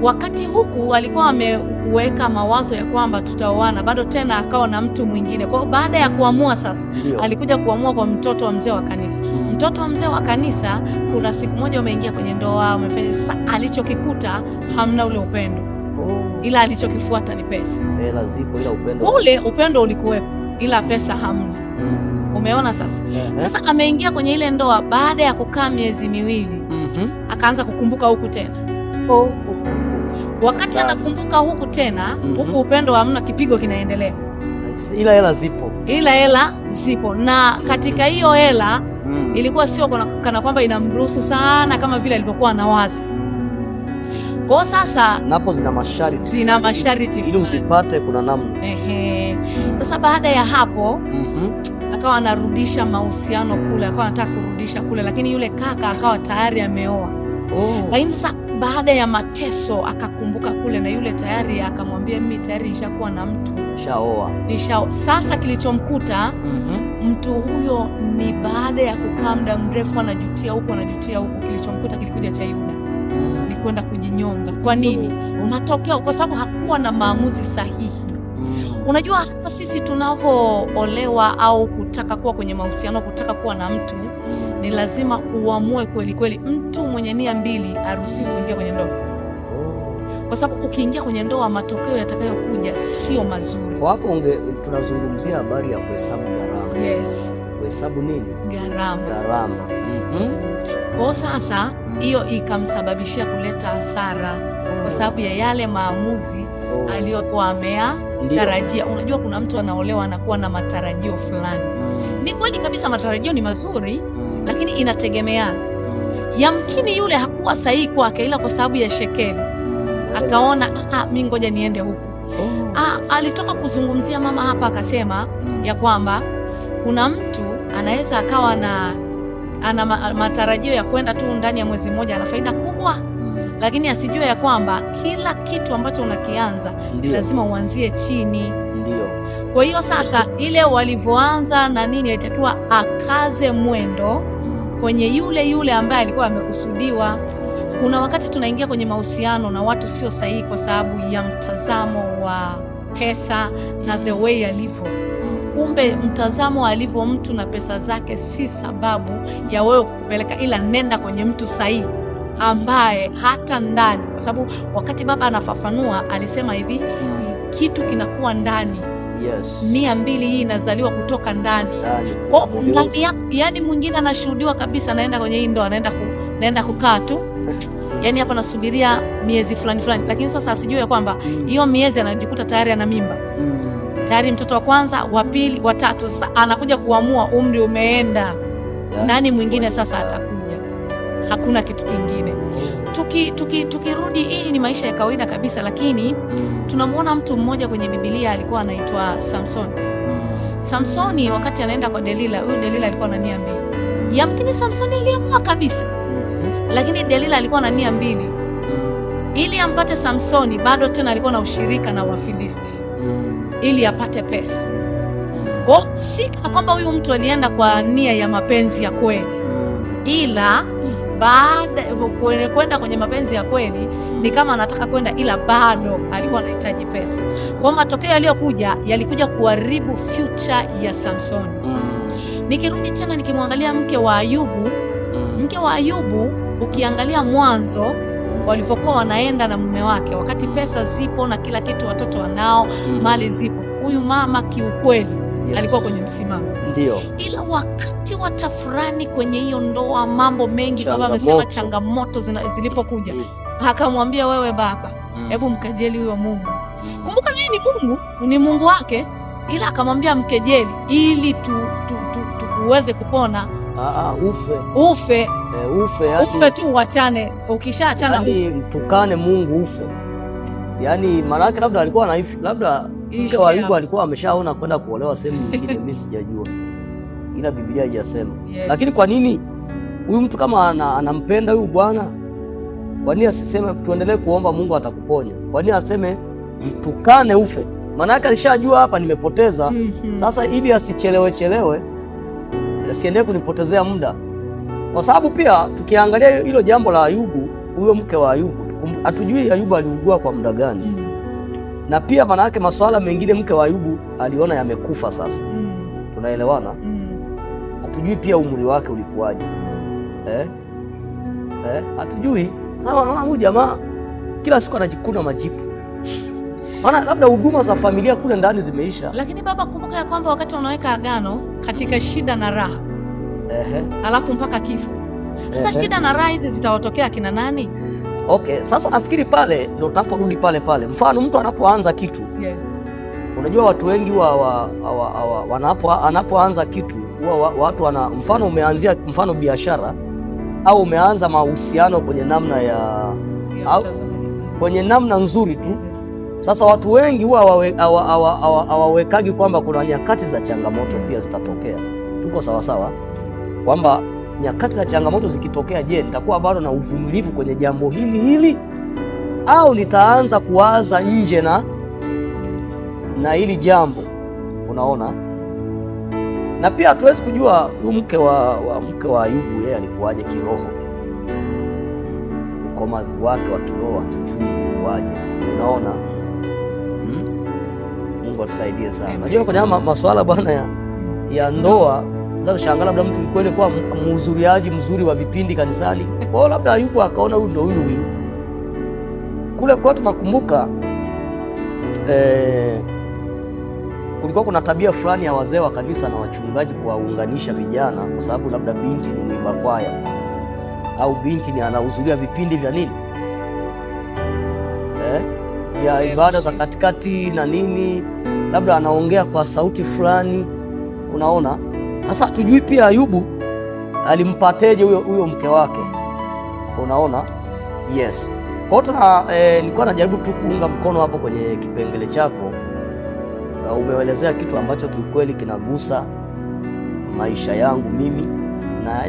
Wakati huku alikuwa ameweka mawazo ya kwamba tutaoana, bado tena akawa na mtu mwingine. Kwa baada ya kuamua sasa, alikuja kuamua kwa mtoto wa mzee wa kanisa. Mtoto wa mzee wa kanisa, kuna siku moja umeingia kwenye ndoa, umefanya. Sasa alichokikuta hamna ule upendo, ila alichokifuata ni pesa.
Hela zipo ila upendo.
Ule upendo ulikuwepo ila pesa hamna. Umeona sasa? Sasa ameingia kwenye ile ndoa, baada ya kukaa miezi miwili akaanza kukumbuka huku tena. Wakati anakumbuka huku tena, huku upendo hamna, kipigo kinaendelea.
Ila hela zipo. Na katika hiyo hela ilikuwa sio kana kwamba inamruhusu sana kama vile alivyokuwa anawaza. Kwa sasa napo zina masharti ili usipate, kuna namna.
Sasa baada ya hapo akawa anarudisha mahusiano kule, akawa anataka kurudisha kule, lakini yule kaka akawa tayari ameoa. Lakini sasa baada ya mateso akakumbuka kule, na yule tayari akamwambia, mimi tayari nishakuwa na mtu, nishaoa. Sasa kilichomkuta mtu huyo ni baada ya kukaa muda mrefu, anajutia huko, kilichomkuta kilikuja cha Yuda, ni kwenda kujinyonga. Kwa nini? Matokeo, kwa sababu hakuwa na maamuzi sahihi. Unajua, hata sisi tunavoolewa au kutaka kuwa kwenye mahusiano, kutaka kuwa na mtu, ni lazima uamue kweli kweli. Mtu mwenye nia mbili haruhusiwi kuingia kwenye ndoa, kwa sababu ukiingia kwenye ndoa, matokeo yatakayokuja sio mazuri.
Hapo tunazungumzia habari ya kuhesabu gharama.
Yes.
Kuhesabu nini? Gharama.
Kwa sasa hiyo ikamsababishia kuleta hasara kwa sababu ya yale maamuzi aliyokuwa ameyatarajia. Unajua, kuna mtu anaolewa anakuwa na matarajio fulani. Ni kweli kabisa, matarajio ni mazuri, lakini inategemeana. Yamkini yule hakuwa sahihi kwake, ila kwa sababu ya shekeli akaona mimi ngoja niende huku. Alitoka kuzungumzia mama hapa, akasema ya kwamba kuna mtu anaweza akawa ana matarajio ya kwenda tu ndani ya mwezi mmoja, ana faida kubwa, lakini asijue ya kwamba kila kitu ambacho unakianza lazima uanzie chini. Kwa hiyo sasa ile walivyoanza na nini, ilitakiwa akaze mwendo kwenye yule ambaye alikuwa amekusudiwa. Kuna wakati tunaingia kwenye mahusiano na watu sio sahihi kwa sababu ya mtazamo wa pesa na the way alivyo. Kumbe mtazamo alivyo mtu na pesa zake si sababu ya wewe kukupeleka, ila nenda kwenye mtu sahihi ambaye hata ndani, kwa sababu wakati baba anafafanua alisema hivi, kitu kinakuwa ndani.
Yes.
200 hii inazaliwa kutoka ndani. Kwa ndani yako, yani mwingine anashuhudiwa kabisa, naenda kwenye hii ndo naenda kukaa tu. Yani hapa nasubiria miezi fulani, lakini sasa asijue ya kwamba hiyo miezi anajikuta tayari ana mimba. Tayari mtoto wa kwanza, wa pili, wa tatu. Sasa anakuja kuamua, umri umeenda, nani mwingine sasa atakuja? Hakuna kitu kingine. Tukirudi, hii ni maisha ya kawaida kabisa, lakini tunamwona mtu mmoja kwenye Biblia alikuwa anaitwa Samsoni. Samsoni wakati anaenda kwa Delila, huyu Delila alikuwa na nia mbili. Yamkini Samsoni aliamua kabisa, lakini Delila alikuwa na nia mbili. Ili ampate Samsoni, bado tena alikuwa na ushirika na Wafilisti ili apate pesa. Kwa si kwamba huyu mtu alienda kwa nia ya mapenzi ya kweli, ila baada kwenda kwenye mapenzi ya kweli ni kama anataka kwenda, ila bado alikuwa anahitaji pesa. Kwa matokeo yaliyokuja yalikuja kuharibu future ya Samsoni. Nikirudi tena nikimwangalia mke wa Ayubu, ukiangalia mwanzo walivyokuwa wanaenda na mume wake, wakati pesa zipo na kila kitu, watoto wanao, mali zipo, huyu mama kiukweli Yes. Alikuwa kwenye msimamo.
Ndio.
Ila wakati wa tafurani kwenye hiyo ndoa, mambo mengi, baba amesema changamoto zilipokuja, akamwambia wewe baba, hebu mkejeli huyo Mungu. Kumbuka yeye ni Mungu, ni Mungu wake, ila akamwambia mkejeli ili uweze kupona. Ufe tu, uachane. Ukishaachana
ufe, mtukane Mungu ufe. Yani maana yake labda alikuwa anaifi, labda mke wa Ayubu alikuwa ameshaona kwenda kuolewa sehemu nyingine, mimi sijajua, ila Biblia haijasema. Yes. Lakini kwa nini huyu mtu kama anampenda huyu bwana, kwa nini asiseme tuendelee kuomba Mungu atakuponya? Kwa nini aseme mtukane ufe? Maana yake alishajua hapa nimepoteza. Sasa ili asichelewe, asiendelee kunipotezea muda, kwa sababu pia tukiangalia hilo jambo la Ayubu, huyo mke wa Ayubu, hatujui Ayubu aliugua kwa muda gani. Na pia maana yake masuala mengine mke wa Ayubu aliona yamekufa sasa. Tunaelewana? Hatujui pia umri wake ulikuwaje. Hatujui. Sasa wanaona huyu jamaa kila siku anajikuna majipu. Maana labda huduma za familia kule ndani zimeisha.
Lakini baba, kumbuka ya kwamba wakati wanaweka agano katika shida na raha, alafu mpaka kifo. Sasa shida na raha hizi zitawatokea kina nani?
Okay, sasa nafikiri pale ndio tunaporudi pale. Mfano mtu anapoanza kitu.
Yes.
Unajua watu wengi anapoanza kitu watu mfano umeanzia mfano biashara au umeanza mahusiano kwenye namna kwenye namna nzuri tu. Sasa watu wengi huwa hawawekagi kwamba kuna nyakati za changamoto pia zitatokea. Tuko sawa kwamba nyakati za changamoto zikitokea, je, nitakuwa bado na uvumilivu kwenye jambo hili au nitaanza kuwaza nje na hili jambo? Unaona? Na pia hatuwezi kujua huyu mke wa Ayubu yeye alikuwaje kiroho. Ukomavu wake wa kiroho hatujui ilikuwaje. Unaona? Mungu atusaidie sana. Unajua kwenye masuala bwana ya ndoa, za kushangaa labda mtu kweli kwa mhudhuriaji mzuri wa vipindi kanisani. Kwa labda Ayubu akaona huyu ndio huyu. Kule kwa tunakumbuka kulikuwa kuna tabia fulani ya wazee wa kanisa na wachungaji kuwaunganisha vijana, kwa sababu labda binti ni mwimba kwaya au binti ni anahudhuria vipindi vya nini ya ibada za katikati na nini, labda anaongea kwa sauti fulani. Unaona? Sasa hatujui pia Ayubu alimpateje huyo mke wake. Unaona? Yes. Kwa hiyo nilikuwa najaribu tu kuunga mkono hapo kwenye kipengele chako. Umeelezea kitu ambacho kiukweli kinagusa maisha yangu mimi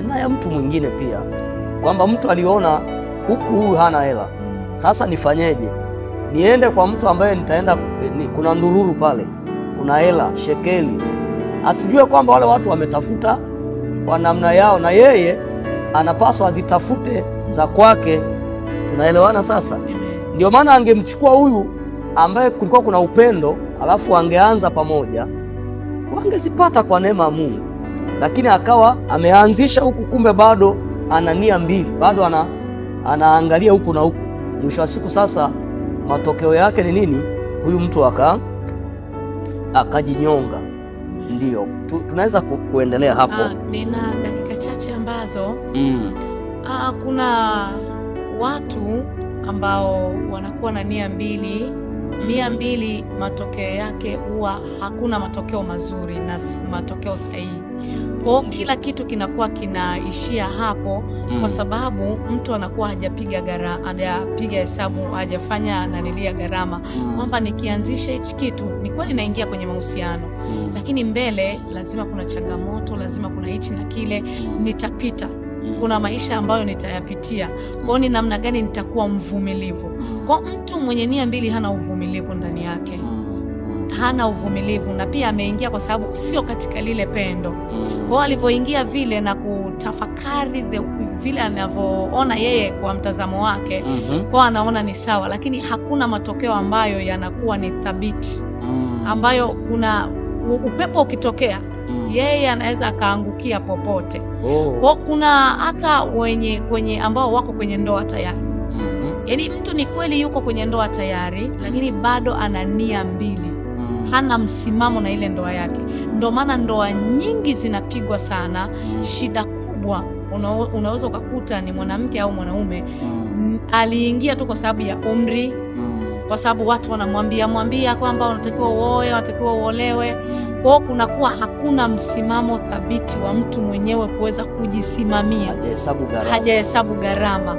na ya mtu mwingine pia, kwamba mtu aliona huyu hana hela, sasa nifanyeje? Niende kwa mtu ambaye nitaenda kuna ndururu pale, kuna hela shekeli, asijue kwamba wale watu wametafuta kwa namna yao na yeye anapaswa azitafute za kwake. Tunaelewana sasa? Ndio maana angemchukua huyu ambaye kulikuwa kuna upendo, alafu angeanza pamoja, wangezipata kwa neema ya Mungu. Lakini akawa ameanzisha huku, kumbe bado ana nia mbili, bado anaangalia huku na huku. Mwisho wa siku sasa matokeo yake ni nini? Huyu mtu akajinyonga. Ndio tunaweza kuendelea hapo.
Nina dakika chache ambazo kuna watu ambao wanakuwa na nia mbili, matokeo yake huwa hakuna matokeo mazuri na matokeo sahihi. Kwa kila kitu kinakuwa kinaishia hapo, kwa sababu mtu anakuwa hajapiga hesabu, hajafanya nanilia gharama kwamba nikianzisha hichi kitu ni kweli naingia kwenye mahusiano, lakini mbele lazima kuna changamoto, lazima kuna hichi na kile, nitapita, kuna maisha ambayo nitayapitia. Kwa ni namna gani nitakuwa mvumilivu? Kwa mtu mwenye nia mbili hana uvumilivu ndani yake, hana uvumilivu, na pia ameingia kwa sababu sio katika lile pendo. Kwa alivyoingia vile na kutafakari vile anavyoona yeye kwa mtazamo wake, kwa anaona ni sawa, lakini hakuna matokeo ambayo yanakuwa ni thabiti, ambayo kuna upepo ukitokea yeye anaweza akaangukia popote. Kwa kuna hata kwenye ambao wako kwenye ndoa tayari, yaani mtu ni kweli yuko kwenye ndoa tayari, lakini bado ana nia mbili, hana msimamo na ile ndoa yake. Ndio maana ndoa nyingi zinapigwa sana. Shida kubwa unaweza ukakuta ni mwanamke au mwanaume aliingia tu kwa sababu ya umri, kwa sababu watu wanamwambia kwamba unatakiwa uoe, unatakiwa uolewe. Kwa hiyo kunakuwa hakuna msimamo thabiti wa mtu mwenyewe kuweza kujisimamia, hajahesabu gharama.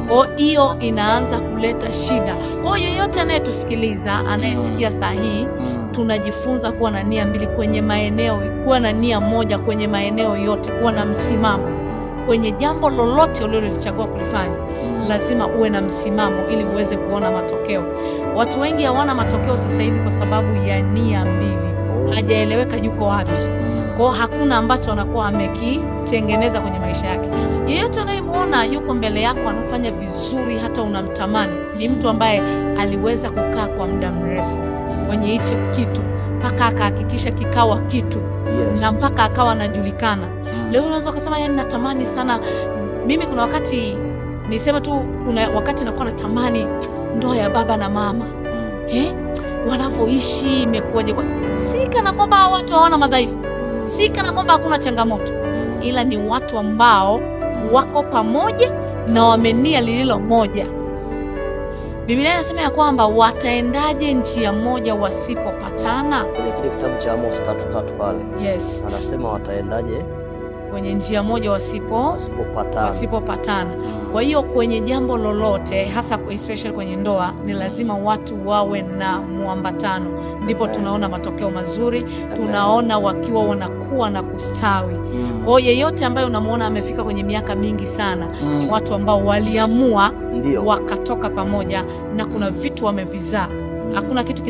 Kwa hiyo inaanza kuleta shida. Kwa hiyo yeyote anayetusikiliza, anayesikia sahihi, tunajifunza kuwa na nia mbili kwenye maeneo, kuwa na nia moja kwenye maeneo yote, kuwa na msimamo kwenye jambo lolote ulilolichagua kulifanya. Lazima uwe na msimamo ili uweze kuona matokeo. Watu wengi hawana matokeo sasa hivi kwa sababu ya nia mbili, hajaeleweka yuko wapi. Kwa hakuna ambacho anakuwa amekitengeneza kwenye maisha yake. Yeyote unayemuona yuko mbele yako anafanya vizuri, hata unamtamani, ni mtu ambaye aliweza kukaa kwa muda mrefu kwenye hicho kitu mpaka akahakikisha kikawa kitu. Yes. Na mpaka akawa anajulikana. Leo unaweza kusema yani natamani sana mimi, kuna wakati niseme tu, kuna wakati nakuwa natamani ndoa ya baba na mama. Wanavyoishi imekuwaje? Si kana kwamba watu hawana madhaifu, si kana kwamba hakuna changamoto, ila ni watu ambao wako pamoja na wamenia lililo moja. Biblia inasema ya kwamba wataendaje njia moja wasipopatana?
Kwenye kile kitabu cha Amos 3:3 pale.
Yes.
Anasema wataendaje
kwenye njia moja wasipopatana. Kwa hiyo kwenye jambo lolote, hasa especially kwenye ndoa, ni lazima watu wawe na muambatano, ndipo tunaona matokeo mazuri. Tunaona wakiwa wanakuwa na kustawi. Kwa hiyo yeyote ambaye unamuona amefika kwenye miaka mingi sana, ni watu ambao waliamua wakatoka pamoja na kuna vitu wamevizaa. Hakuna kitu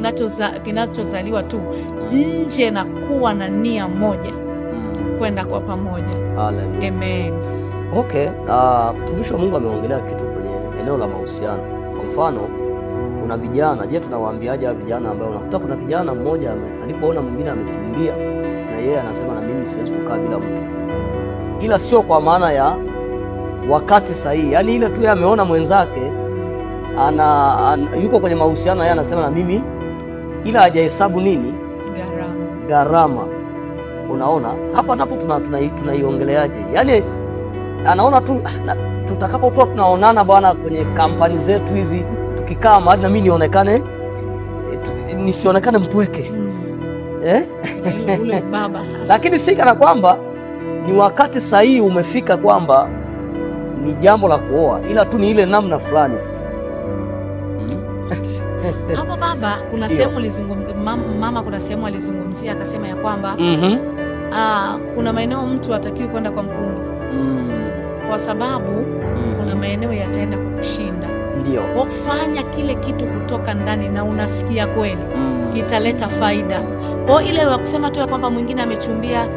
kinachozaliwa tu nje na kuwa na nia moja kwenda kwa pamoja.
Hallelujah.
Amen.
Okay, mtumishi wa Mungu ameongelea kitu kwenye eneo la mahusiano. Kwa mfano, kuna vijana, je, tunawaambiaje hao vijana ambao unakuta kuna kijana mmoja alipoona mwingine amekimbia na yeye anasema na mimi siwezi kukaa bila mtu. Ila sio kwa maana ya wakati sahihi. Yaani ile tu yeye ameona mwenzake yuko kwenye mahusiano, yeye anasema na mimi, ila hajahesabu nini? Gharama. Unaona hapa napo tunaiongeleaje? Yaani anaona tu tutakapotoa tunaonana bwana kwenye kampani zetu hizi, tukikaa mahali na mimi nionekane nisionekane mpweke.
Ule baba sasa.
Lakini si kana kwamba ni wakati sahihi umefika kwamba ni jambo la kuoa, ila tu ni ile namna fulani tu.
Hapo baba kuna sehemu alizungumzia mama, kuna sehemu alizungumzia akasema ya kwamba kuna maeneo mtu hatakiwi kwenda kwa mkungu, kwa sababu kuna maeneo yataenda kukushinda.
Ndio.
Kufanya kile kitu kutoka ndani na unasikia kweli italeta faida. Kwa ile ya kusema tu ya kwamba mwingine amechumbia,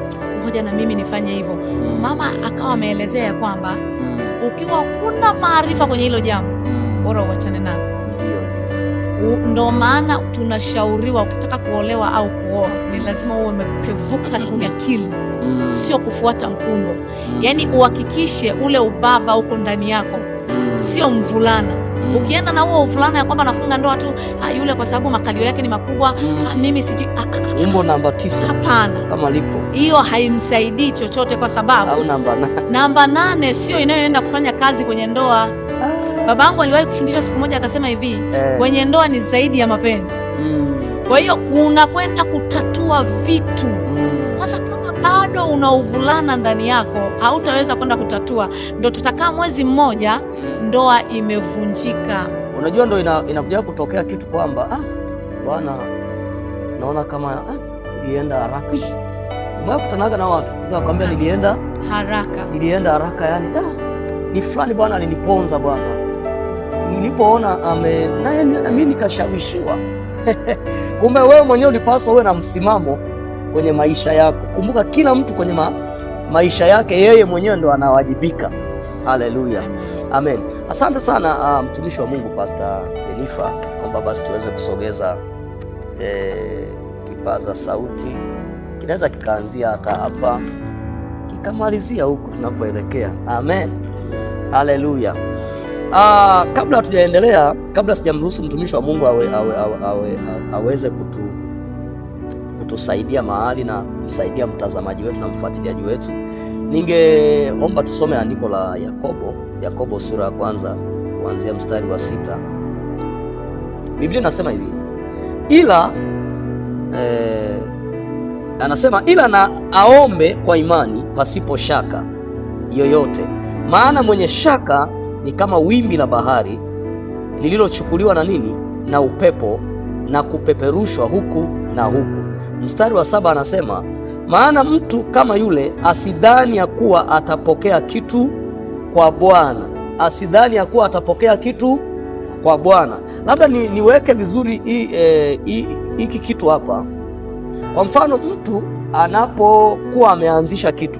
ngoja na mimi nifanye hivyo. Mama akawa ameelezea ya kwamba ukiwa huna maarifa kwenye hilo jambo, bora uachane nalo. Ndo maana tunashauriwa ukitaka kuolewa au kuoa, ni lazima uwe umepevuka kiakili, sio kufuata mkumbo. Yaani uhakikishe ule ubaba uko ndani yako, sio mvulana. Ukienda na huo uvulana ya kwamba nafunga ndoa tu, yule kwa sababu makalio yake ni makubwa, mimi sijui
umbo namba 9.
Hapana.
Kama lipo.
Hiyo haimsaidii chochote, kwa sababu
au namba 8.
Namba 8 sio inayoenda kufanya kazi kwenye ndoa. Babangu aliwahi kufundisha siku moja akasema hivi, kwenye ndoa ni zaidi ya mapenzi. Kwa hiyo kuna kwenda kutatua vitu. Sasa kama bado una uvulana ndani yako, hautaweza kwenda kutatua. Ndio tutakaa mwezi mmoja, ndoa imevunjika.
Unajua ndio inakuja kutokea kitu kwamba bwana, naona kama nilienda haraka. Mmoja kutanaga na watu, ndio akwambia nilienda haraka yani ni fulani bwana aliniponza bwana. Nilipoona naye mimi nikashawishiwa. Kumbe wewe mwenyewe ulipaswa uwe na msimamo kwenye maisha yako. Kumbuka kila mtu kwenye maisha yake yeye mwenyewe ndo anawajibika. Haleluya. Amen. Asante sana mtumishi wa Mungu Pastor Jennifer. Naomba basi tuweze kusogeza kipaza sauti. Kinaweza kikaanzia hata hapa kikamalizia huku tunapoelekea. Amen. Haleluya. Kabla hatujaendelea, kabla sijamruhusu mtumishi wa Mungu aweze kutusaidia mahali na kumsaidia mtazamaji wetu na mfuatiliaji wetu. Ningeomba tusome andiko la Yakobo sura ya kwanza kuanzia mstari wa 6. Biblia inasema hivi, anasema ila na aombe kwa imani pasipo shaka yoyote, maana mwenye shaka ni kama wimbi la bahari lililochukuliwa na nini? Na upepo na kupeperushwa huku na huku. Mstari wa 7 anasema, maana mtu kama yule asidhani ya kuwa atapokea kitu kwa Bwana. Asidhani ya kuwa atapokea kitu kwa Bwana. Labda niweke vizuri hiki kitu hapa. Kwa mfano, mtu anapokuwa ameanzisha kitu,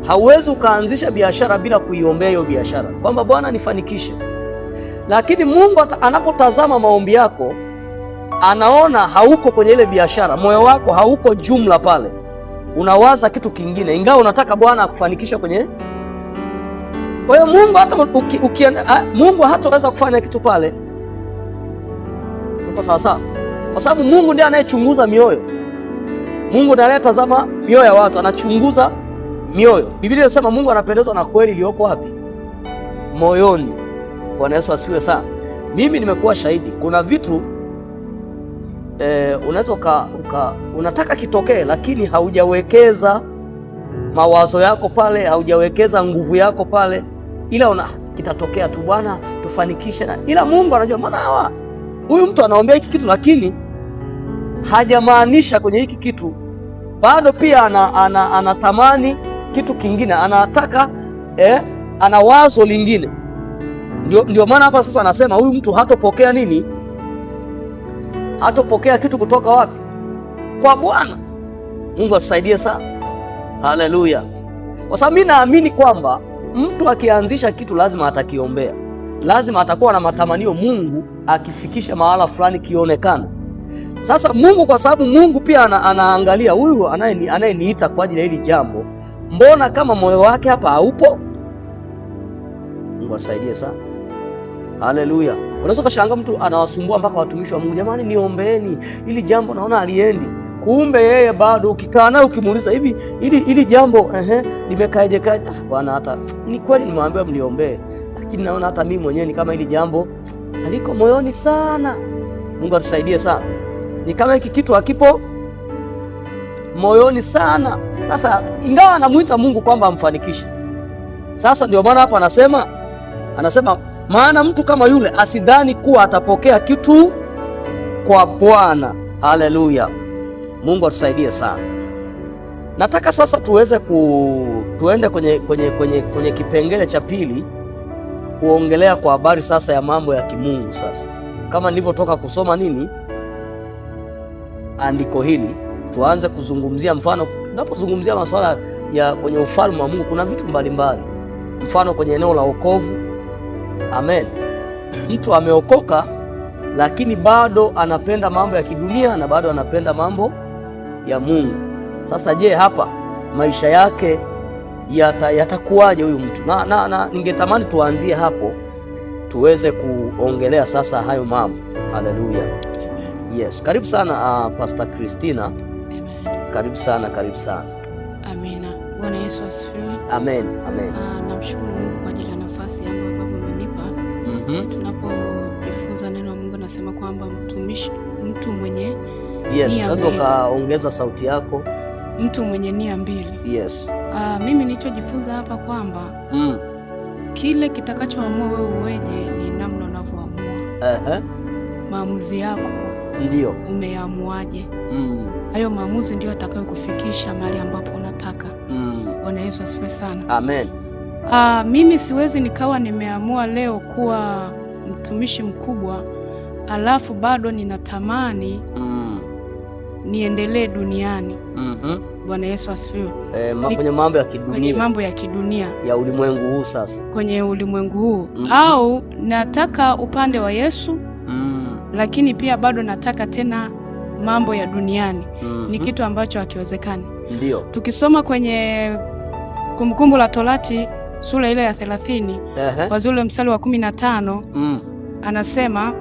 hauwezi ukaanzisha biashara bila kuiombea hiyo biashara, kwamba Bwana nifanikishe. Lakini Mungu anapotazama maombi yako, anaona hauko kwenye ile biashara, moyo wako hauko jumla pale, unawaza kitu kingine, ingawa unataka Bwana akufanikishe kwenye. Kwa hiyo Mungu hataweza kufanya kitu pale. Uko sawa sawa? Kwa sababu Mungu ndiye anayechunguza mioyo. Mungu ndiye anayetazama mioyo ya watu, anachunguza mioyo. Biblia inasema Mungu anapendezwa na kweli iliyopo wapi? Moyoni. Bwana Yesu asifiwe sana. Mimi nimekuwa shahidi, kuna vitu unaweza unataka kitokee, lakini haujawekeza mawazo yako pale, haujawekeza nguvu yako pale, ila kitatokea tu, Bwana tufanikishe. Ila Mungu anajua, maana huyu mtu anaombea hiki kitu, lakini hajamaanisha kwenye hiki kitu, bado pia anatamani kitu kingine, anataka ana wazo lingine. Ndio maana hapa sasa anasema huyu mtu hatopokea nini? Hatopokea kitu kutoka wapi? Kwa Bwana. Mungu atusaidie sana. Haleluya. Kwa sababu mimi naamini kwamba mtu akianzisha kitu lazima atakiombea, lazima atakuwa na matamanio Mungu akifikisha mahala fulani kionekana. Sasa Mungu, kwa sababu Mungu pia anaangalia huyu anayeniita kwa ajili ya hili jambo, mbona kama moyo wake hapa haupo? Mungu asaidie sana. Haleluya. Unaweza kushangaa mtu anawasumbua mpaka watumishi wa Mungu, jamani niombeeni hili jambo, naona aliendi. Kumbe yeye bado, ukikaa naye ukimuuliza hivi hili jambo limekaje kaje, Bwana hata ni kweli nimwambia mniombee, lakini naona hata mimi mwenyewe ni kama hili jambo haliko moyoni sana. Mungu atusaidie sana. Ni kama hiki kitu hakipo moyoni sana. Sasa ingawa anamuita Mungu kwamba amfanikishe. Sasa ndio maana hapa anasema maana mtu kama yule asidhani kuwa atapokea kitu kwa Bwana. Haleluya. Mungu atusaidie sana. Nataka sasa tuende kwenye kipengele cha pili, kuongelea kwa habari sasa ya mambo ya kimungu. Sasa kama nilivyotoka kusoma andiko hili, tuanze kuzungumzia mfano. Tunapozungumzia masuala ya kwenye ufalme wa Mungu, kuna vitu mbalimbali. Mfano kwenye eneo la wokovu. Amen. Mtu ameokoka lakini bado anapenda mambo ya kidunia na bado anapenda mambo ya Mungu. Sasa je, hapa maisha yake yatakuwaje huyu mtu? Na ningetamani tuanzie hapo tuweze kuongelea sasa hayo mambo. Haleluya. Yes, karibu sana Pastor Christina.
Amen.
Karibu sana.
Amina. Bwana Yesu asifiwe.
Amen.
Namshukuru Mungu kwa ajili ya nafasi ambayo Baba amenipa. Tunapojifunza neno la Mungu, nasema kwamba mtu mwenye
yes, unaweza ukaongeza sauti yako.
Mtu mwenye nia mbili.
Yes.
Mimi nilichojifunza hapa kwamba kile kitakachoamua wewe uweje ni namna unavyoamua. Maamuzi yako
ndio
umeamuaje. Hayo maamuzi ndio atakayokufikisha mahali ambapo unataka. Bwana Yesu asifiwe sana.
Amen.
Mimi siwezi nikawa nimeamua leo kuwa mtumishi mkubwa alafu bado ninatamani niendelee duniani. Bwana Yesu asifiwe.
Kwenye mambo ya kidunia.
Kwenye mambo ya kidunia
ya ulimwengu huu sasa.
Kwenye ulimwengu huu. Au nataka upande wa Yesu. Lakini pia bado nataka tena mambo ya duniani. Ni kitu ambacho hakiwezekani.
Ndio.
Tukisoma kwenye Kumbukumbu la Torati sura ile ya 30 kwa zile mstari wa 15 anasema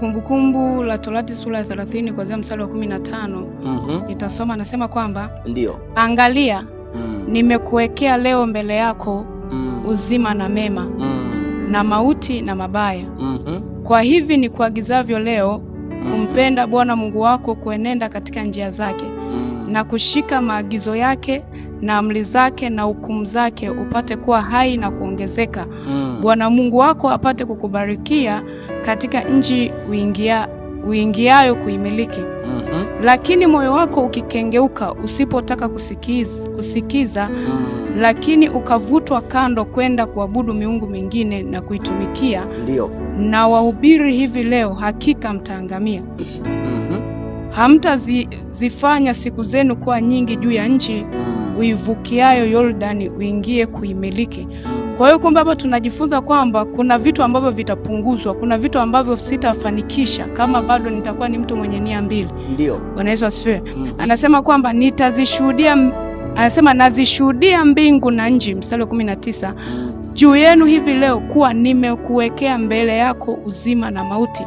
Kumbukumbu la Torati sura ya 30 kuanzia mstari wa 15. Nitasoma, anasema kwamba
ndio,
angalia nimekuwekea leo mbele yako uzima na mema na mauti na mabaya. Kwa hivi ni kuagizavyo leo, kumpenda Bwana Mungu wako, kuenenda katika njia zake na kushika maagizo yake na amri zake na hukumu zake, upate kuwa hai na kuongezeka. Bwana Mungu wako apate kukubarikia katika nchi uingiayo kuimiliki. Lakini moyo wako ukikengeuka, usipotaka kusikiza, lakini ukavutwa kando kwenda kuabudu miungu mingine na kuitumikia, ndio na wahubiri hivi leo, hakika mtaangamia. Hamtazifanya siku zenu kuwa nyingi juu ya nchi uivukiayo Yordani uingie kuimiliki. Kwa hiyo kumbe hapa tunajifunza kwamba kuna vitu ambavyo vitapunguzwa, kuna vitu ambavyo sitafanikisha kama bado nitakuwa ni mtu mwenye nia mbili.
Ndio.
Bwana Yesu asifiwe. Anasema kwamba nazishuhudia mbingu na nchi, mstari wa 19, juu yenu hivi leo kuwa nimekuwekea mbele yako uzima na mauti,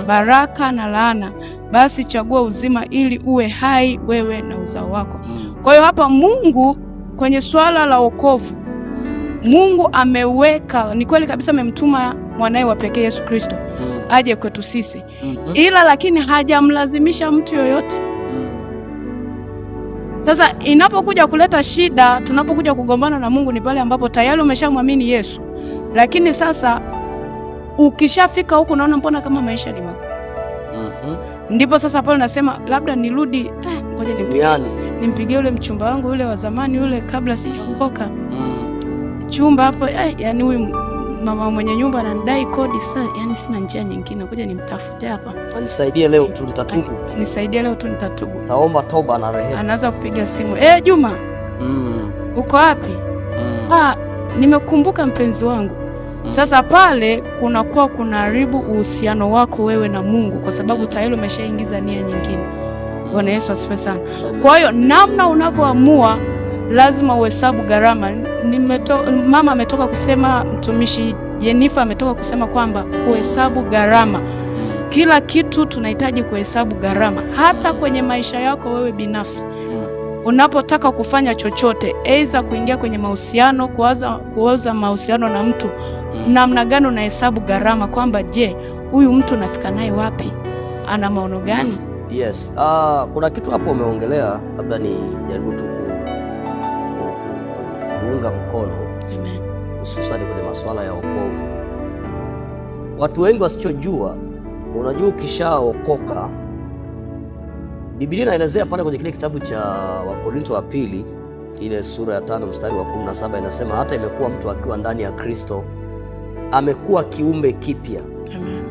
baraka na laana. Basi chagua uzima ili uwe hai, wewe na uzao wako. Kwa hiyo hapa Mungu kwenye swala la wokovu, Mungu ameweka, ni kweli kabisa, amemtuma mwanae wa pekee Yesu Kristo aje kwetu sisi, ila lakini hajamlazimisha mtu yoyote. Sasa inapokuja kuleta shida, tunapokuja kugombana na Mungu, ni pale ambapo tayari umeshamwamini Yesu, lakini sasa ukishafika huku naona mbona kama maisha ni magumu. Ndipo sasa pale nasema labda nirudi, ngoja nimpigie yule mchumba wangu yule wa zamani yule kabla sijaokoka. Chumba hapo, yani huyu mama mwenye nyumba anadai kodi sasa, yani sina njia nyingine, ngoja nimtafute hapa.
Nisaidie leo tu nitatubu.
Nisaidie leo tu nitatubu.
Taomba toba na rehema. Anaanza
kupiga simu. Juma. Uko wapi? Nimekumbuka mpenzi wangu. Sasa pale kunakuwa kunaharibu uhusiano wako wewe na Mungu, kwa sababu tayari umeshaingiza nia nyingine. Bwana Yesu asifiwe sana. Kwa hiyo namna unavyoamua lazima uhesabu gharama. Mama ametoka kusema, mtumishi Jenifa ametoka kusema kwamba kuhesabu gharama. Kila kitu tunahitaji kuhesabu gharama, hata kwenye maisha yako wewe binafsi. Unapotaka kufanya chochote, aidha kuingia kwenye mahusiano, kuoza mahusiano na mtu, namna gani unahesabu gharama, kwamba je, huyu mtu nafika naye wapi? Ana maono gani?
Yes. Kuna kitu hapo umeongelea, labda ni jaribu tu kuunga mkono.
Amen.
Hususan kwenye masuala ya wokovu. Watu wengi wasichojua, unajua ukishaokoka, Biblia inaelezea pale kwenye kile kitabu cha Wakorintho wa pili ile sura ya 5 mstari wa 17, inasema hata imekuwa mtu akiwa ndani ya Kristo amekuwa kiumbe kipya.
Amen.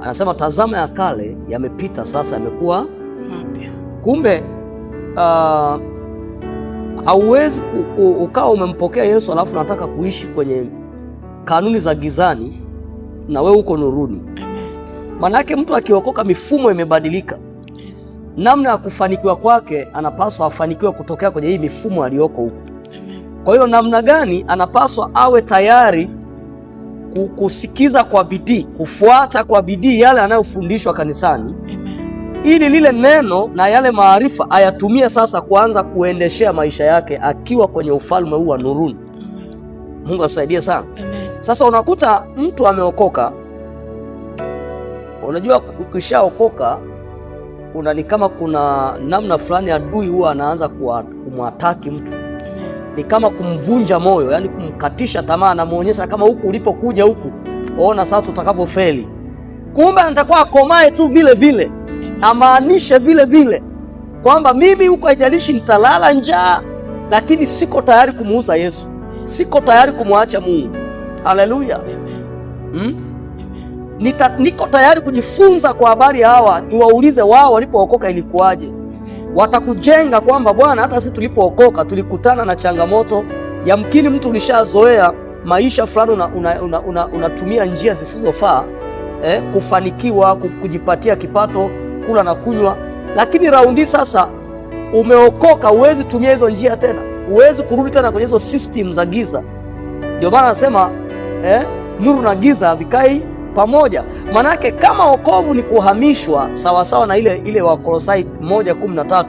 Anasema tazama ya kale yamepita, sasa yamekuwa
mapya.
Kumbe hauwezi ukawa umempokea Yesu alafu nataka kuishi kwenye kanuni za gizani na wewe uko nuruni. Maana yake mtu akiokoka mifumo imebadilika.
Yes.
Namna ya kufanikiwa kwake anapaswa afanikiwe kutokea kwenye hii mifumo aliyoko huko. Kwa hiyo namna gani anapaswa awe tayari kusikiza kwa bidii, kufuata kwa bidii yale anayofundishwa kanisani. Ili lile neno na yale maarifa ayatumie sasa kuanza kuendeshea maisha yake akiwa kwenye ufalme huu wa nuruni. Mungu asaidie sana. Sasa unakuta mtu ameokoka. Unajua ukishaokoka ni kama kuna namna fulani adui huwa anaanza kumwataki mtu. Ni kama kumvunja moyo, yani kumkatisha tamaa, na muonyesha kama huku ulipokuja huku, ona sasa utakavyofeli. Kumbe anatakuwa akomae tu vile vile. Amaanishe vile vile kwamba mimi huko haijalishi nitalala njaa, lakini siko tayari kumuuza Yesu. Siko tayari kumwacha Mungu. Haleluya. Niko tayari kujifunza kwa habari hawa, niwaulize wao walipookoka ilikuwaje. Watakujenga kwamba Bwana, hata sisi tulipookoka tulikutana na changamoto. Yamkini mtu ulishazoea maisha fulani, unatumia njia zisizofaa kufanikiwa, kujipatia kipato, kula na kunywa, lakini raundi sasa umeokoka, huwezi tumia hizo njia tena, huwezi kurudi tena kwenye hizo system za giza. Ndio maana nasema nuru na giza havikai pamoja. Manake kama wokovu ni kuhamishwa sawasawa na ile Wakolosai 1:13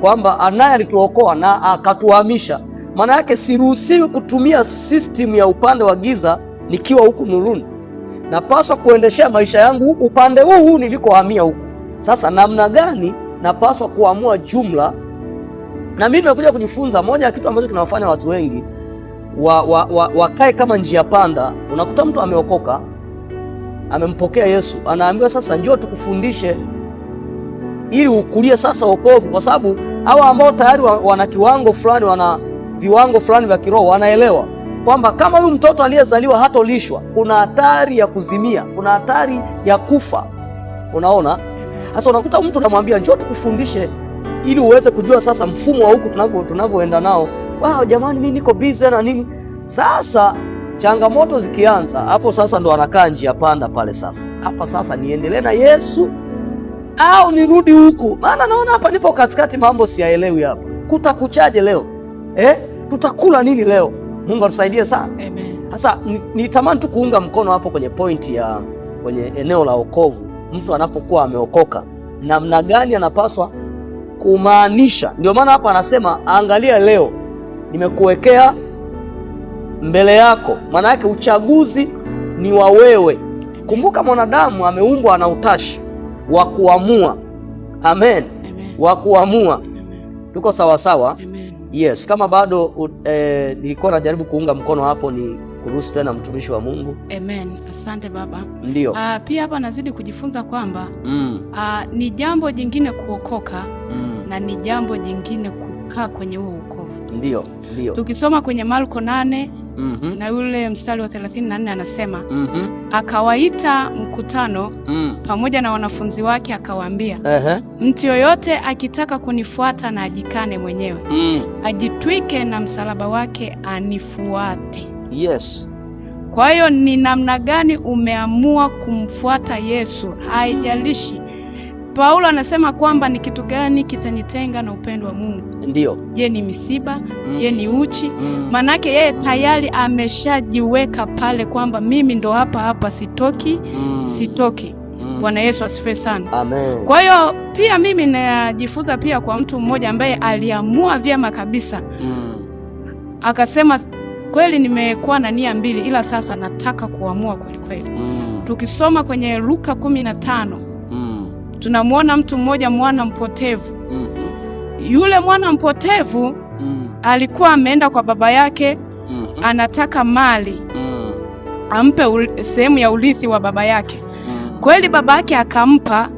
kwamba anaye alituokoa na akatuhamisha, maana yake siruhusiwi kutumia system ya upande wa giza nikiwa huku nuruni. Napaswa kuendeshea maisha yangu upande huu nilikohamia huku. Sasa namna gani napaswa kuamua jumla? Na mimi nimekuja kujifunza moja ya kitu ambacho kinawafanya watu wengi wakae kama njia panda. Unakuta mtu ameokoka, amempokea Yesu, anaambiwa sasa njoo tukufundishe ili ukulie sasa wokovu, kwa sababu hawa ambao tayari wana kiwango fulani, wana viwango fulani vya kiroho, wanaelewa kwamba kama huyu mtoto aliyezaliwa hatolishwa, kuna hatari ya kuzimia, kuna hatari ya kufa. Unaona? Sasa unakuta mtu anamwambia njoo tukufundishe ili uweze kujua sasa mfumo wa huku tunavyoenda nao. Wao jamani, mimi niko busy na nini. Sasa changamoto zikianza hapo, sasa ndo anakaa njia panda pale. Sasa hapa sasa niendelee na Yesu au nirudi huku? Maana naona hapa nipo katikati, mambo siyaelewi hapa. Kutakuchaje leo? Tutakula nini leo? Mungu atusaidie sana. Amen. Sasa nitamani tu kuunga mkono hapo kwenye pointi ya kwenye eneo la wokovu. Mtu anapokuwa ameokoka, namna gani anapaswa kumaanisha? Ndio maana hapa anasema angalia, leo nimekuwekea mbele yako. Maana yake uchaguzi ni wa wewe. Kumbuka mwanadamu ameumbwa na utashi wa kuamua. Amen. Wa kuamua. Tuko sawa sawa? Yes, kama bado nilikuwa najaribu kuunga mkono hapo, ni kuruhusu tena mtumishi wa Mungu.
Amen. Asante baba.
Ndio.
Pia hapa nazidi kujifunza kwamba ni jambo jingine kuokoka na ni jambo jingine kukaa kwenye huo wokovu.
Ndio.
Tukisoma kwenye Marko 8 na yule mstari wa 34 anasema akawaita mkutano pamoja na wanafunzi wake, akawaambia mtu yoyote akitaka kunifuata na ajikane mwenyewe, ajitwike na msalaba wake anifuate.
Yes.
Kwa hiyo ni namna gani umeamua kumfuata Yesu, haijalishi. Paulo anasema kwamba ni kitu gani kitanitenga na upendo wa Mungu?
Ndio. Je,
ni misiba? Je, ni uchi? Manake yeye tayari ameshajiweka pale kwamba mimi ndo hapa sitoki. Bwana Yesu asifiwe sana.
Amen.
Kwa hiyo pia mimi najifunza pia kwa mtu mmoja ambaye aliamua vyema kabisa. Akasema kweli nimekuwa na nia mbili, ila sasa nataka kuamua kweli kweli. Tukisoma kwenye Luka 15 tunamwona mtu mmoja, mwana mpotevu. Yule mwana mpotevu alikuwa ameenda kwa baba yake, anataka mali ampe sehemu ya urithi wa baba yake. Kweli baba yake akampa,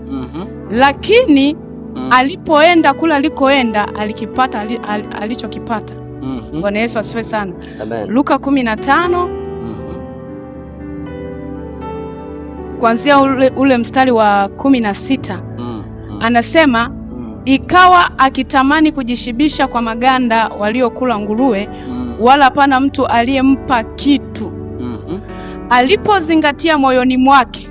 lakini alipoenda kule alikoenda alikipata alichokipata. Bwana Yesu asifiwe sana.
Amen.
Luka 15 kuanzia ule mstari wa 16 anasema ikawa akitamani kujishibisha kwa maganda waliokula nguruwe, wala hapana mtu aliyempa kitu. Alipozingatia moyoni mwake,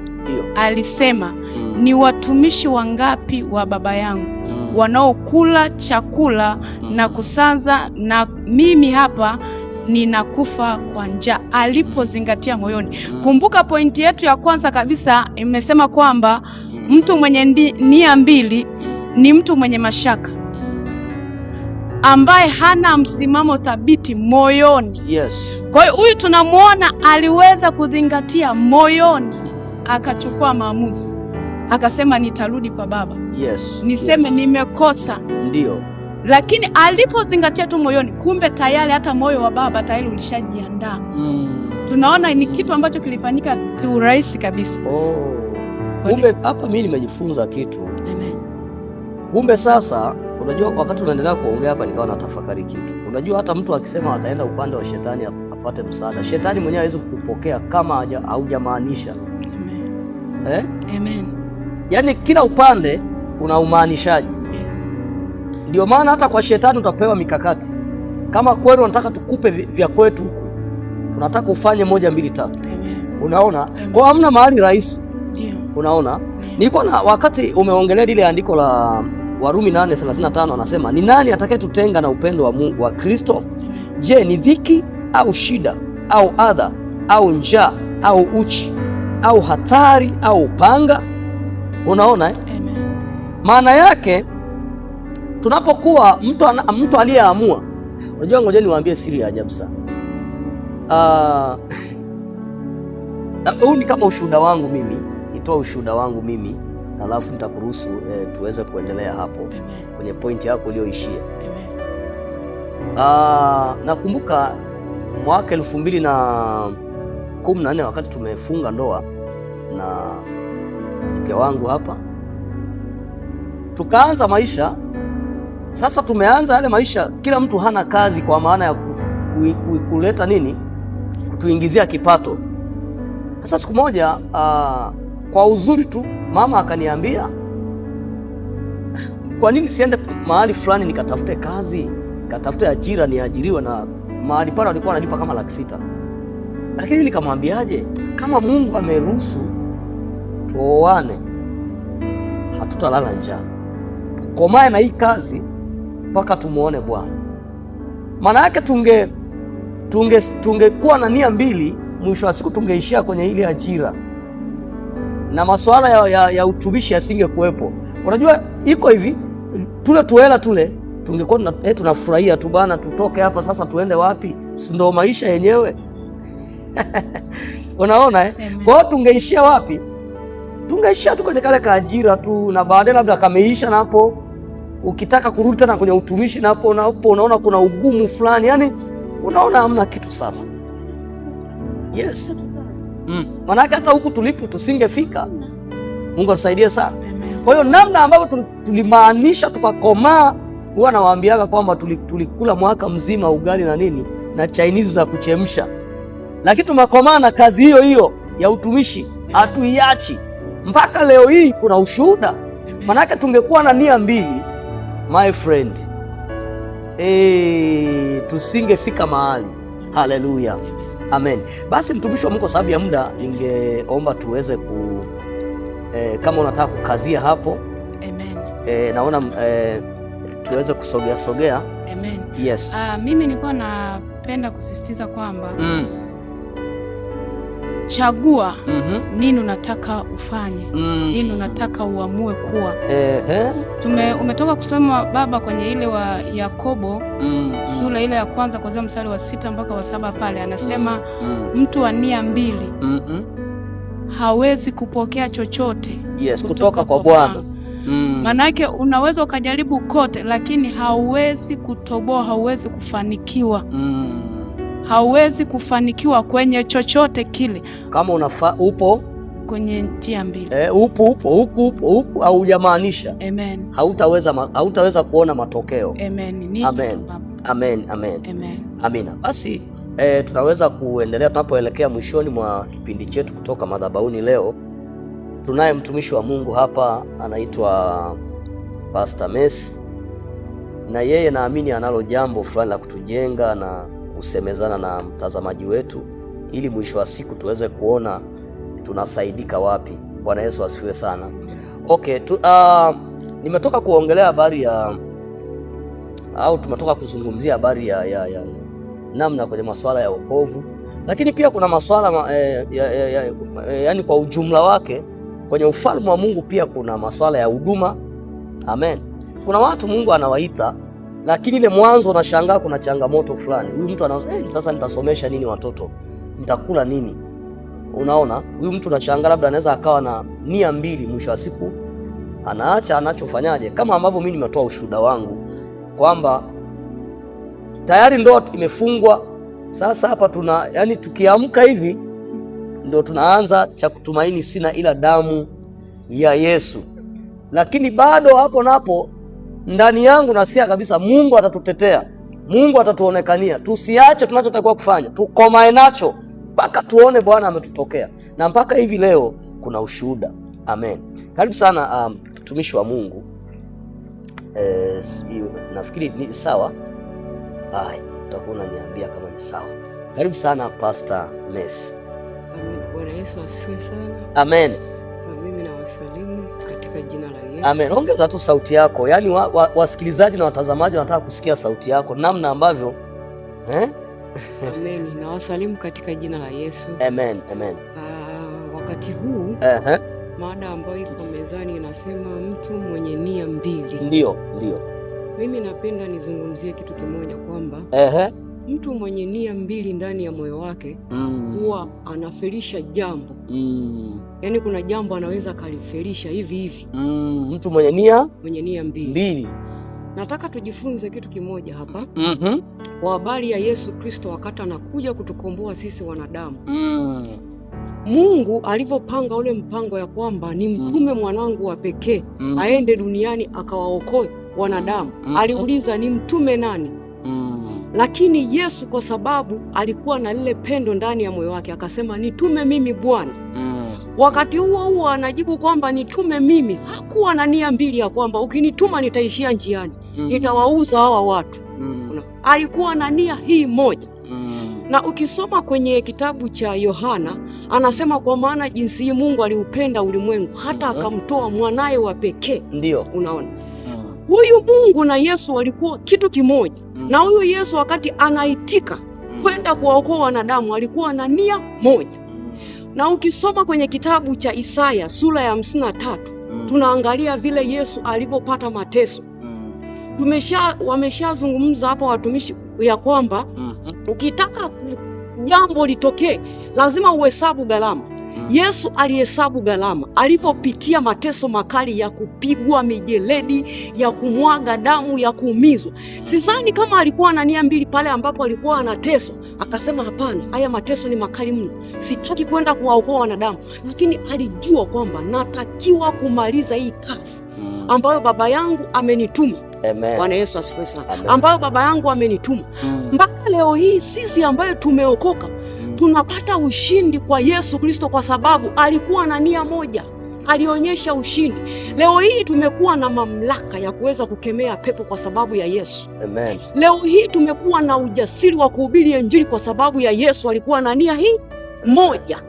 alisema ni watumishi wangapi wa baba yangu wanaokula chakula na kusanza, na mimi hapa ninakufa kwa njaa. Alipozingatia moyoni. Kumbuka pointi yetu ya kwanza kabisa imesema kwamba mtu mwenye nia mbili ni mtu mwenye mashaka, ambaye hana msimamo thabiti moyoni.
Yes.
Kwa hiyo huyu tunamwona aliweza kuzingatia moyoni, akachukua maamuzi, akasema nitarudi kwa baba.
Yes.
Niseme nimekosa.
Ndio.
Lakini alipozingatia tu moyoni, kumbe tayari hata moyo wa baba tayari ulishajiandaa. Tunaona ni kitu ambacho kilifanyika kiurahisi kabisa.
Kumbe hapa mimi nimejifunza kitu.
Amen.
Kumbe sasa, unajua wakati unaendelea kuongea hapa nikawa natafakari kitu. Unajua hata mtu akisema ataenda upande wa shetani apate msaada, shetani mwenyewe hawezi kukupokea kama haujamaanisha.
Amen. Amen.
Yaani kila upande una umaanishaji.
Yes.
Ndio maana hata kwa shetani utapewa mikakati. Kama kweli unataka tukupe vya kwetu huku, tunataka ufanye 1 2 3.
Amen.
Unaona? Kwa hamna mahali rahisi.
Ndio.
Unaona? Nilikuwa na wakati umeongelea ile andiko la Warumi 8:35 anasema ni nani atakayetutenga na upendo wa Kristo? Je, ni dhiki au shida au adha au njaa au uchi au hatari au upanga. Unaona eh? Maana yake tunapokuwa mtu aliyeamua, unajua, ngoja niwaambie siri ya ajabu sana. Huu ni kama ushuhuda wangu mimi, nitoa ushuhuda wangu mimi, alafu nitakuruhusu tuweze kuendelea hapo kwenye pointi yako uliyoishia. Nakumbuka mwaka 2014 wakati tumefunga ndoa na mke wangu hapa, tukaanza maisha. Sasa tumeanza yale maisha, kila mtu hana kazi, kwa maana ya kuleta nini, kutuingizia kipato. Sasa siku moja kwa uzuri tu mama akaniambia, kwa nini siende mahali fulani nikatafute kazi, nikatafute ajira, niajiriwe, na mahali pale walikuwa wananipa kama 600,000. Lakini nikamwambiaje, kama Mungu ameruhusu tuoane, hatutalala njaa, tukomae na hii kazi mpaka tumuone Bwana. Maana yake tungekuwa na nia mbili, mwisho wa siku tungeishia kwenye ile ajira na masuala ya utumishi yasingekuwepo. Unajua iko hivi, tule tuela tule, tungekuwa tunafurahia tu bana, tutoke hapa sasa tuende wapi? Si ndio maisha yenyewe? Unaona eh? Kwa hiyo tungeishia wapi? Tungeishia tu kwenye kale kaajira tu, na baadaye labda kameisha, na hapo ukitaka kurudi tena kwenye utumishi, na hapo unaona kuna ugumu fulani, yani unaona hamna kitu sasa. Yes. Manake hata huku tulipo tusingefika. Mungu atusaidie sana. Kwa hiyo namna ambavyo tulimaanisha tukakomaa, huwa nawaambiaga kwamba tulikula mwaka mzima ugali na nini na Chinese za kuchemsha, lakini tumekomaa na kazi hiyo hiyo ya utumishi, hatuiachi mpaka leo hii. Kuna ushuhuda. Manake tungekuwa na nia mbili, my friend, tusingefika mahali. Haleluya. Amen. Basi mtumishi wa Mungu, sababu ya muda, ningeomba tuweze kama unataka kukazia hapo. Amen. Naona tuweze kusogea.
Amen.
Yes.
Mimi nilikuwa napenda kusisitiza kwamba chagua nini unataka ufanye, nini unataka uamue kuwa. Umetoka kusoma baba kwenye ile wa Yakobo sura ile ya kwanza kuanzia mstari wa 6 mpaka wa 7 pale anasema mtu wa nia mbili hawezi kupokea chochote
kutoka kwa Bwana.
Manake unaweza ukajaribu kote, lakini hauwezi kutoboa, hauwezi kufanikiwa. Hauwezi kufanikiwa kwenye chochote kile kama
upo
kwenye njia mbili.
Upo au hujamaanisha.
Amen.
Hautaweza kuona matokeo.
Amen.
Amen. Amina. Basi tunaweza kuendelea tunapoelekea mwishoni mwa kipindi chetu kutoka madhabahuni. Leo tunaye mtumishi wa Mungu hapa anaitwa Pastor Messi, na yeye naamini analo jambo fulani la kutujenga na kusemezana na mtazamaji wetu, ili mwisho wa siku tuweze kuona tunasaidika wapi. Bwana Yesu asifiwe sana. Okay, nimetoka kuongelea habari tumetoka kuzungumzia habari ya namna kwenye masuala ya wokovu, lakini pia kuna masuala yani kwa ujumla wake kwenye ufalme wa Mungu pia kuna masuala ya huduma. Amen. Kuna watu Mungu anawaita, lakini ile mwanzo unashangaa kuna changamoto fulani. Huyu mtu anaanza sasa nitasomesha nini watoto? Nitakula nini? Unaona? Huyu mtu unashangaa labda anaweza akawa na nia mbili, mwisho wa siku anaacha anachofanyaje, kama ambavyo mimi nimetoa ushuhuda wangu kwamba tayari ndoa imefungwa. Sasa hapa yani tukiamka hivi ndio tunaanza cha kutumaini sina ila damu ya Yesu, lakini bado hapo napo ndani yangu nasikia kabisa Mungu atatutetea, Mungu atatuonekania. Tusiache tunachotakiwa kufanya, tukomae nacho mpaka tuone Bwana ametutokea, na mpaka hivi leo kuna ushuhuda. Amen. Karibu sana mtumishi wa Mungu. Nafikiri ni sawa. Utakuwa unaniambia kama ni sawa. Karibu sana Pastor Messi.
Bwana Yesu asifiwe sana.
Amen.
Mimi nawasalimu katika jina la Yesu.
Amen. Ongeza tu sauti yako. Yaani wasikilizaji na watazamaji wanataka kusikia sauti yako namna ambavyo
Amen. Nawasalimu katika jina la Yesu.
Amen.
wakati huu mada ambayo iko mezani inasema mtu mwenye nia mbili.
Ndio.
Mimi napenda nizungumzie kitu kimoja kwamba mtu mwenye nia mbili ndani ya moyo wake huwa anafelisha jambo. Yaani kuna jambo anaweza kalifelisha hivi.
Mtu mwenye nia mbili.
Nataka tujifunze kitu kimoja hapa. Kwa habari ya Yesu Kristo wakati anakuja kutukomboa sisi wanadamu. Mungu alivyopanga ule mpango ya kwamba ni mtume mwanangu wa pekee aende duniani akawaokoe wanadamu. Aliuliza ni mtume nani? Lakini Yesu kwa sababu alikuwa na lile pendo ndani ya moyo wake akasema nitume mimi Bwana. Wakati huo anajibu kwamba nitume mimi. Hakuwa na nia mbili ya kwamba ukinituma nitaishia njiani, nitawauza hawa watu. Alikuwa na nia hii moja. Na ukisoma kwenye kitabu cha Yohana anasema kwa maana jinsi hii Mungu aliupenda ulimwengu hata akamtoa mwanaye wa pekee.
Ndio.
Unaona? Huyu Mungu na Yesu walikuwa kitu kimoja. Na huyu Yesu wakati anaitika kwenda kuwaokoa wanadamu alikuwa na nia moja. Na ukisoma kwenye kitabu cha Isaya sura ya 53 tunaangalia vile Yesu alivyopata mateso. Wameshazungumza hapa watumishi ya kwamba ukitaka jambo litokee lazima uhesabu gharama. Yesu alihesabu gharama alivyopitia mateso makali ya kupigwa mijeledi, ya kumwaga damu, ya kuumizwa. Sidhani kama alikuwa na nia mbili pale ambapo alikuwa anateswa akasema hapana, haya mateso ni makali mno, sitaki kwenda kuwaokoa wanadamu. Lakini alijua kwamba natakiwa kumaliza hii kazi ambayo baba yangu amenituma. Bwana Yesu asifiwe sana. Ambayo baba yangu amenituma. Mpaka leo hii sisi ambayo tumeokoka tunapata ushindi kwa Yesu Kristo kwa sababu alikuwa na nia moja. Alionyesha ushindi. Leo hii tumekuwa na mamlaka ya kuweza kukemea pepo kwa sababu ya Yesu.
Amen.
Leo hii tumekuwa na ujasiri wa kuhubiri Injili kwa sababu ya Yesu alikuwa na nia hii moja.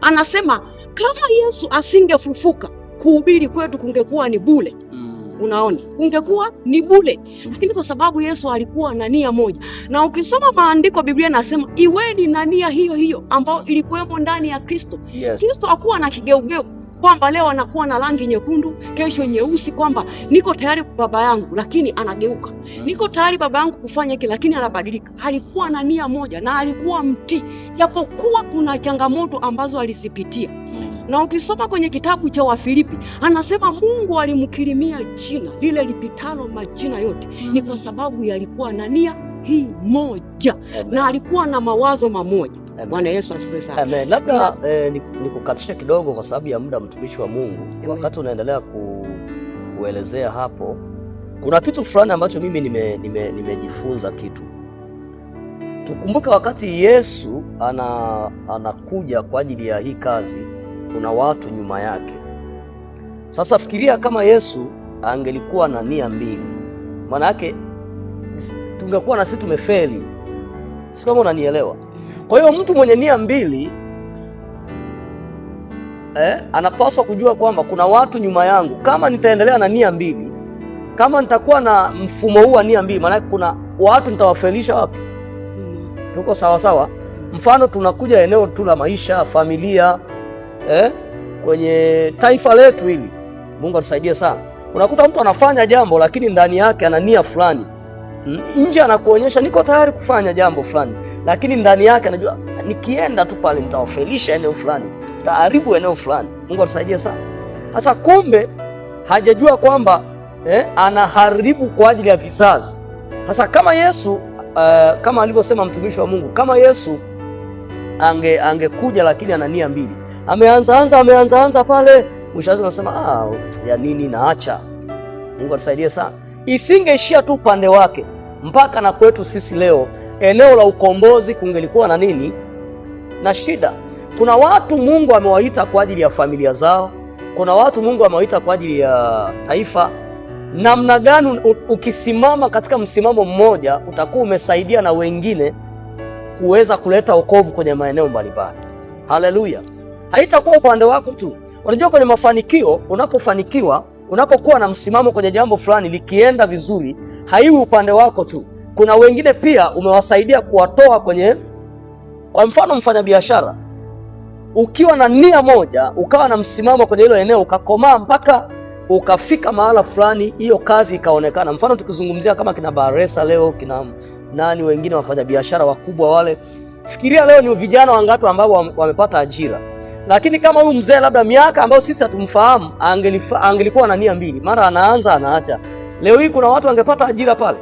Anasema kama Yesu asingefufuka kuhubiri kwetu kungekuwa ni bure. Unaona, kungekuwa ni bure. Lakini kwa sababu Yesu alikuwa na nia moja. Na ukisoma maandiko Biblia nasema iweni na nia hiyo hiyo ambayo ilikuwemo ndani ya Kristo. Kristo hakuwa na kigeugeu kwamba leo anakuwa na rangi nyekundu, kesho nyeusi, kwamba niko tayari kwa baba yangu lakini anageuka. Niko tayari baba yangu kufanya hiki lakini anabadilika. Alikuwa na nia moja na alikuwa mtii. Japokuwa kuna changamoto ambazo alizipitia. Na ukisoma kwenye kitabu cha Wafilipi anasema Mungu alimkirimia jina lile lipitalo majina yote. Ni kwa sababu yalikuwa na nia hii moja. Na alikuwa na mawazo mamoja. Bwana Yesu asifiwe sana.
Amen. Labda nikukatisha kidogo kwa sababu ya muda, mtumishi wa Mungu. Wakati unaendelea kuelezea hapo, kuna kitu fulani ambacho mimi nimejifunza kitu. Tukumbuke wakati Yesu anakuja kwa ajili ya hii kazi, kuna watu nyuma yake. Sasa fikiria kama Yesu angelikuwa na nia mbili. Maana yake tungekuwa na sisi tumefeli. Si kama unanielewa? Kwa hiyo mtu mwenye nia mbili anapaswa kujua kwamba kuna watu nyuma yangu. Kama nitaendelea na nia mbili, kama nitakuwa na mfumo huu wa nia mbili, maana kuna watu nitawafelisha wapi? Tuko sawa sawa? Mfano tunakuja eneo tu la maisha, familia, kwenye taifa letu hili. Mungu atusaidie sana. Unakuta mtu anafanya jambo lakini ndani yake ana nia fulani. Nje anakuonyesha niko tayari kufanya jambo fulani, lakini ndani yake anajua nikienda tu pale nitawafelisha eneo fulani, nitaharibu eneo fulani. Mungu atusaidie sana. Sasa kumbe hajajua kwamba anaharibu kwa ajili ya vizazi. Sasa kama Yesu kama alivyosema mtumishi wa Mungu, kama Yesu angekuja lakini ana nia mbili, ameanza pale, mwisho anasema ya nini naacha. Mungu atusaidie sana. Isingeishia tu upande wake, mpaka na kwetu sisi leo eneo la ukombozi kungelikuwa na nini? Na shida. Kuna watu Mungu amewaita kwa ajili ya familia zao. Kuna watu Mungu amewaita kwa ajili ya taifa. Namna gani ukisimama katika msimamo mmoja utakuwa umesaidia na wengine kuweza kuleta wokovu kwenye maeneo mbalimbali. Haleluya. Haitakuwa upande wako tu. Unajua kwenye mafanikio, unapofanikiwa, unapokuwa na msimamo kwenye jambo fulani likienda vizuri, haiwi upande wako tu. Kuna wengine pia umewasaidia kuwatoa kwenye, kwa mfano mfanyabiashara. ukiwa na nia moja, ukawa na msimamo kwenye hilo eneo, ukakomaa mpaka ukafika mahala fulani, hiyo kazi ikaonekana. Mfano tukizungumzia kama kina Baresa leo, kina nani wengine wafanya biashara wakubwa wale, fikiria leo ni vijana wangapi ambao wamepata ajira. Lakini kama huyu mzee labda miaka ambayo sisi hatumfahamu, angelikuwa na nia mbili, mara anaanza anaacha, leo hii kuna watu wangepata ajira pale.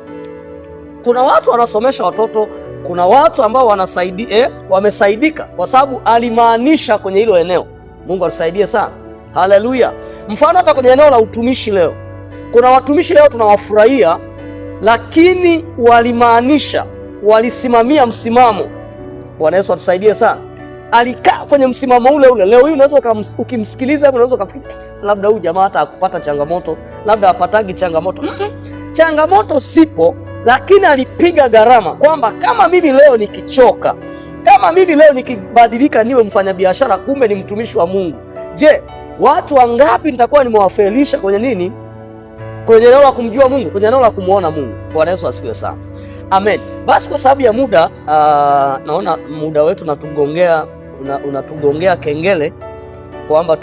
Kuna watu wanasomesha watoto, kuna watu ambao wamesaidika kwa sababu alimaanisha kwenye hilo eneo. Mungu atusaidie sana. Haleluya. Mfano hata kwenye eneo la utumishi leo, kuna watumishi leo tunawafurahia, lakini walimaanisha, walisimamia msimamo. Bwana Yesu atusaidie sana. Alikaa kwenye msimamo ule ule. Leo hii unaweza ukimsikiliza hapo, unaweza kufikiri labda huyu jamaa hata akupata changamoto, labda apatagi changamoto. Changamoto sipo, lakini alipiga gharama kwamba kama mimi leo nikichoka, kama mimi leo nikibadilika niwe mfanyabiashara, kumbe ni mtumishi wa Mungu, je, watu wangapi nitakuwa nimewafelisha kwenye nini? Kwenye eneo la kumjua Mungu, kwenye eneo la kumuona Mungu. Bwana Yesu asifiwe sana. Amen. Basi kwa sababu ya muda, naona muda wetu unatugongea kengele kwamba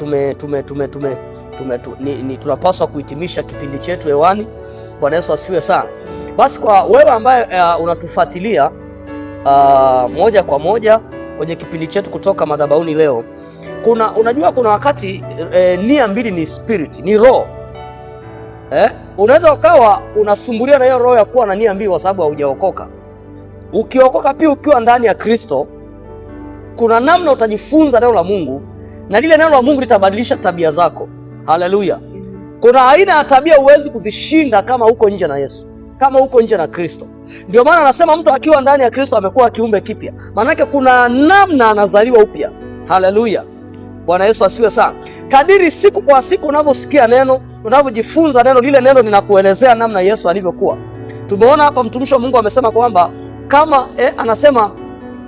tunapaswa kuhitimisha kipindi chetu hewani. Bwana Yesu asifiwe sana. Basi kwa wewe ambaye unatufuatilia moja kwa moja kwenye kipindi chetu kutoka madhabahuni leo, unajua kuna wakati nia mbili ni spirit, ni roho. Unaweza ukawa unasumbulia na hiyo roho ya kuwa na nia mbili kwa sababu haujaokoka. Ukiokoka pia ukiwa ndani ya Kristo, kuna namna utajifunza neno la Mungu, na lile neno la Mungu litabadilisha tabia zako. Haleluya. Kuna aina ya tabia huwezi kuzishinda kama uko nje na Yesu, kama uko nje na Kristo. Ndio maana anasema mtu akiwa ndani ya Kristo amekuwa kiumbe kipya. Maanake kuna namna anazaliwa upya. Haleluya. Bwana Yesu asifiwe sana. Kadiri siku kwa siku unavyosikia neno, unavyojifunza neno, lile neno linakuelezea namna Yesu alivyokuwa. Tumeona hapa mtumishi wa Mungu amesema kwamba kama anasema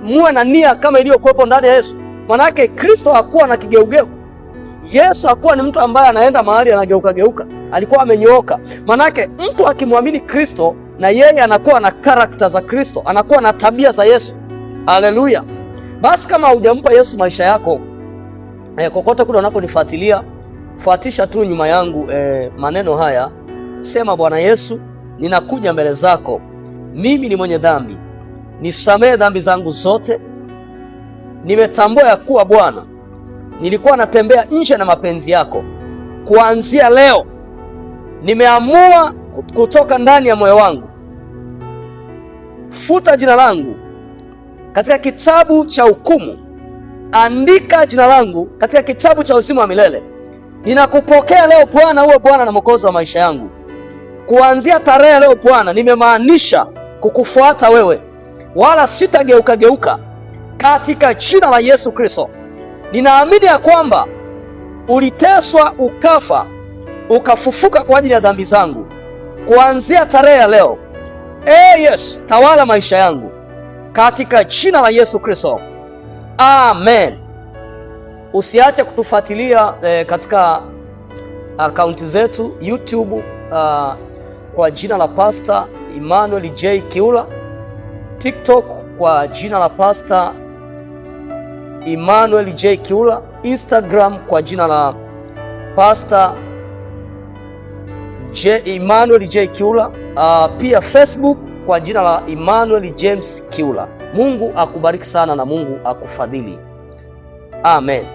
muwe na nia kama iliyokuwepo ndani ya Yesu. Maanake Kristo hakuwa na kigeugeu. Yesu hakuwa ni mtu ambaye anaenda mahali anageuka geuka. Alikuwa amenyooka. Maanake mtu akimwamini Kristo, na yeye anakuwa na karakta za Kristo, anakuwa na tabia za Yesu. Haleluya. Basi kama hujampa Yesu maisha yako, kokote kule unaponifuatilia, fuatisha tu nyuma yangu maneno haya. Sema, Bwana Yesu, ninakuja mbele zako. Mimi ni mwenye dhambi. Nisamehe dhambi zangu zote. Nimetambua ya kuwa Bwana, nilikuwa natembea nje na mapenzi yako. Kuanzia leo nimeamua kutoka ndani ya moyo wangu. Futa jina langu katika kitabu cha hukumu. Andika jina langu katika kitabu cha uzima wa milele. Ninakupokea leo Bwana, uwe Bwana na Mwokozi wa maisha yangu. Kuanzia tarehe leo Bwana, nimemaanisha kukufuata wewe, wala sitageuka geuka, katika jina la Yesu Kristo. Ninaamini ya kwamba uliteswa, ukafa, ukafufuka kwa ajili ya dhambi zangu. Kuanzia tarehe ya leo, Yesu, tawala maisha yangu katika jina la Yesu Kristo. Amen. Usiache kutufuatilia katika akaunti zetu YouTube kwa jina la Pastor Emmanuel J. Kiula, TikTok kwa jina la Pastor Emmanuel J. Kiula, Instagram kwa jina la Pastor Emmanuel J. Kiula, pia Facebook kwa jina la Emmanuel James Kiula. Mungu akubariki sana na Mungu akufadhili. Amen.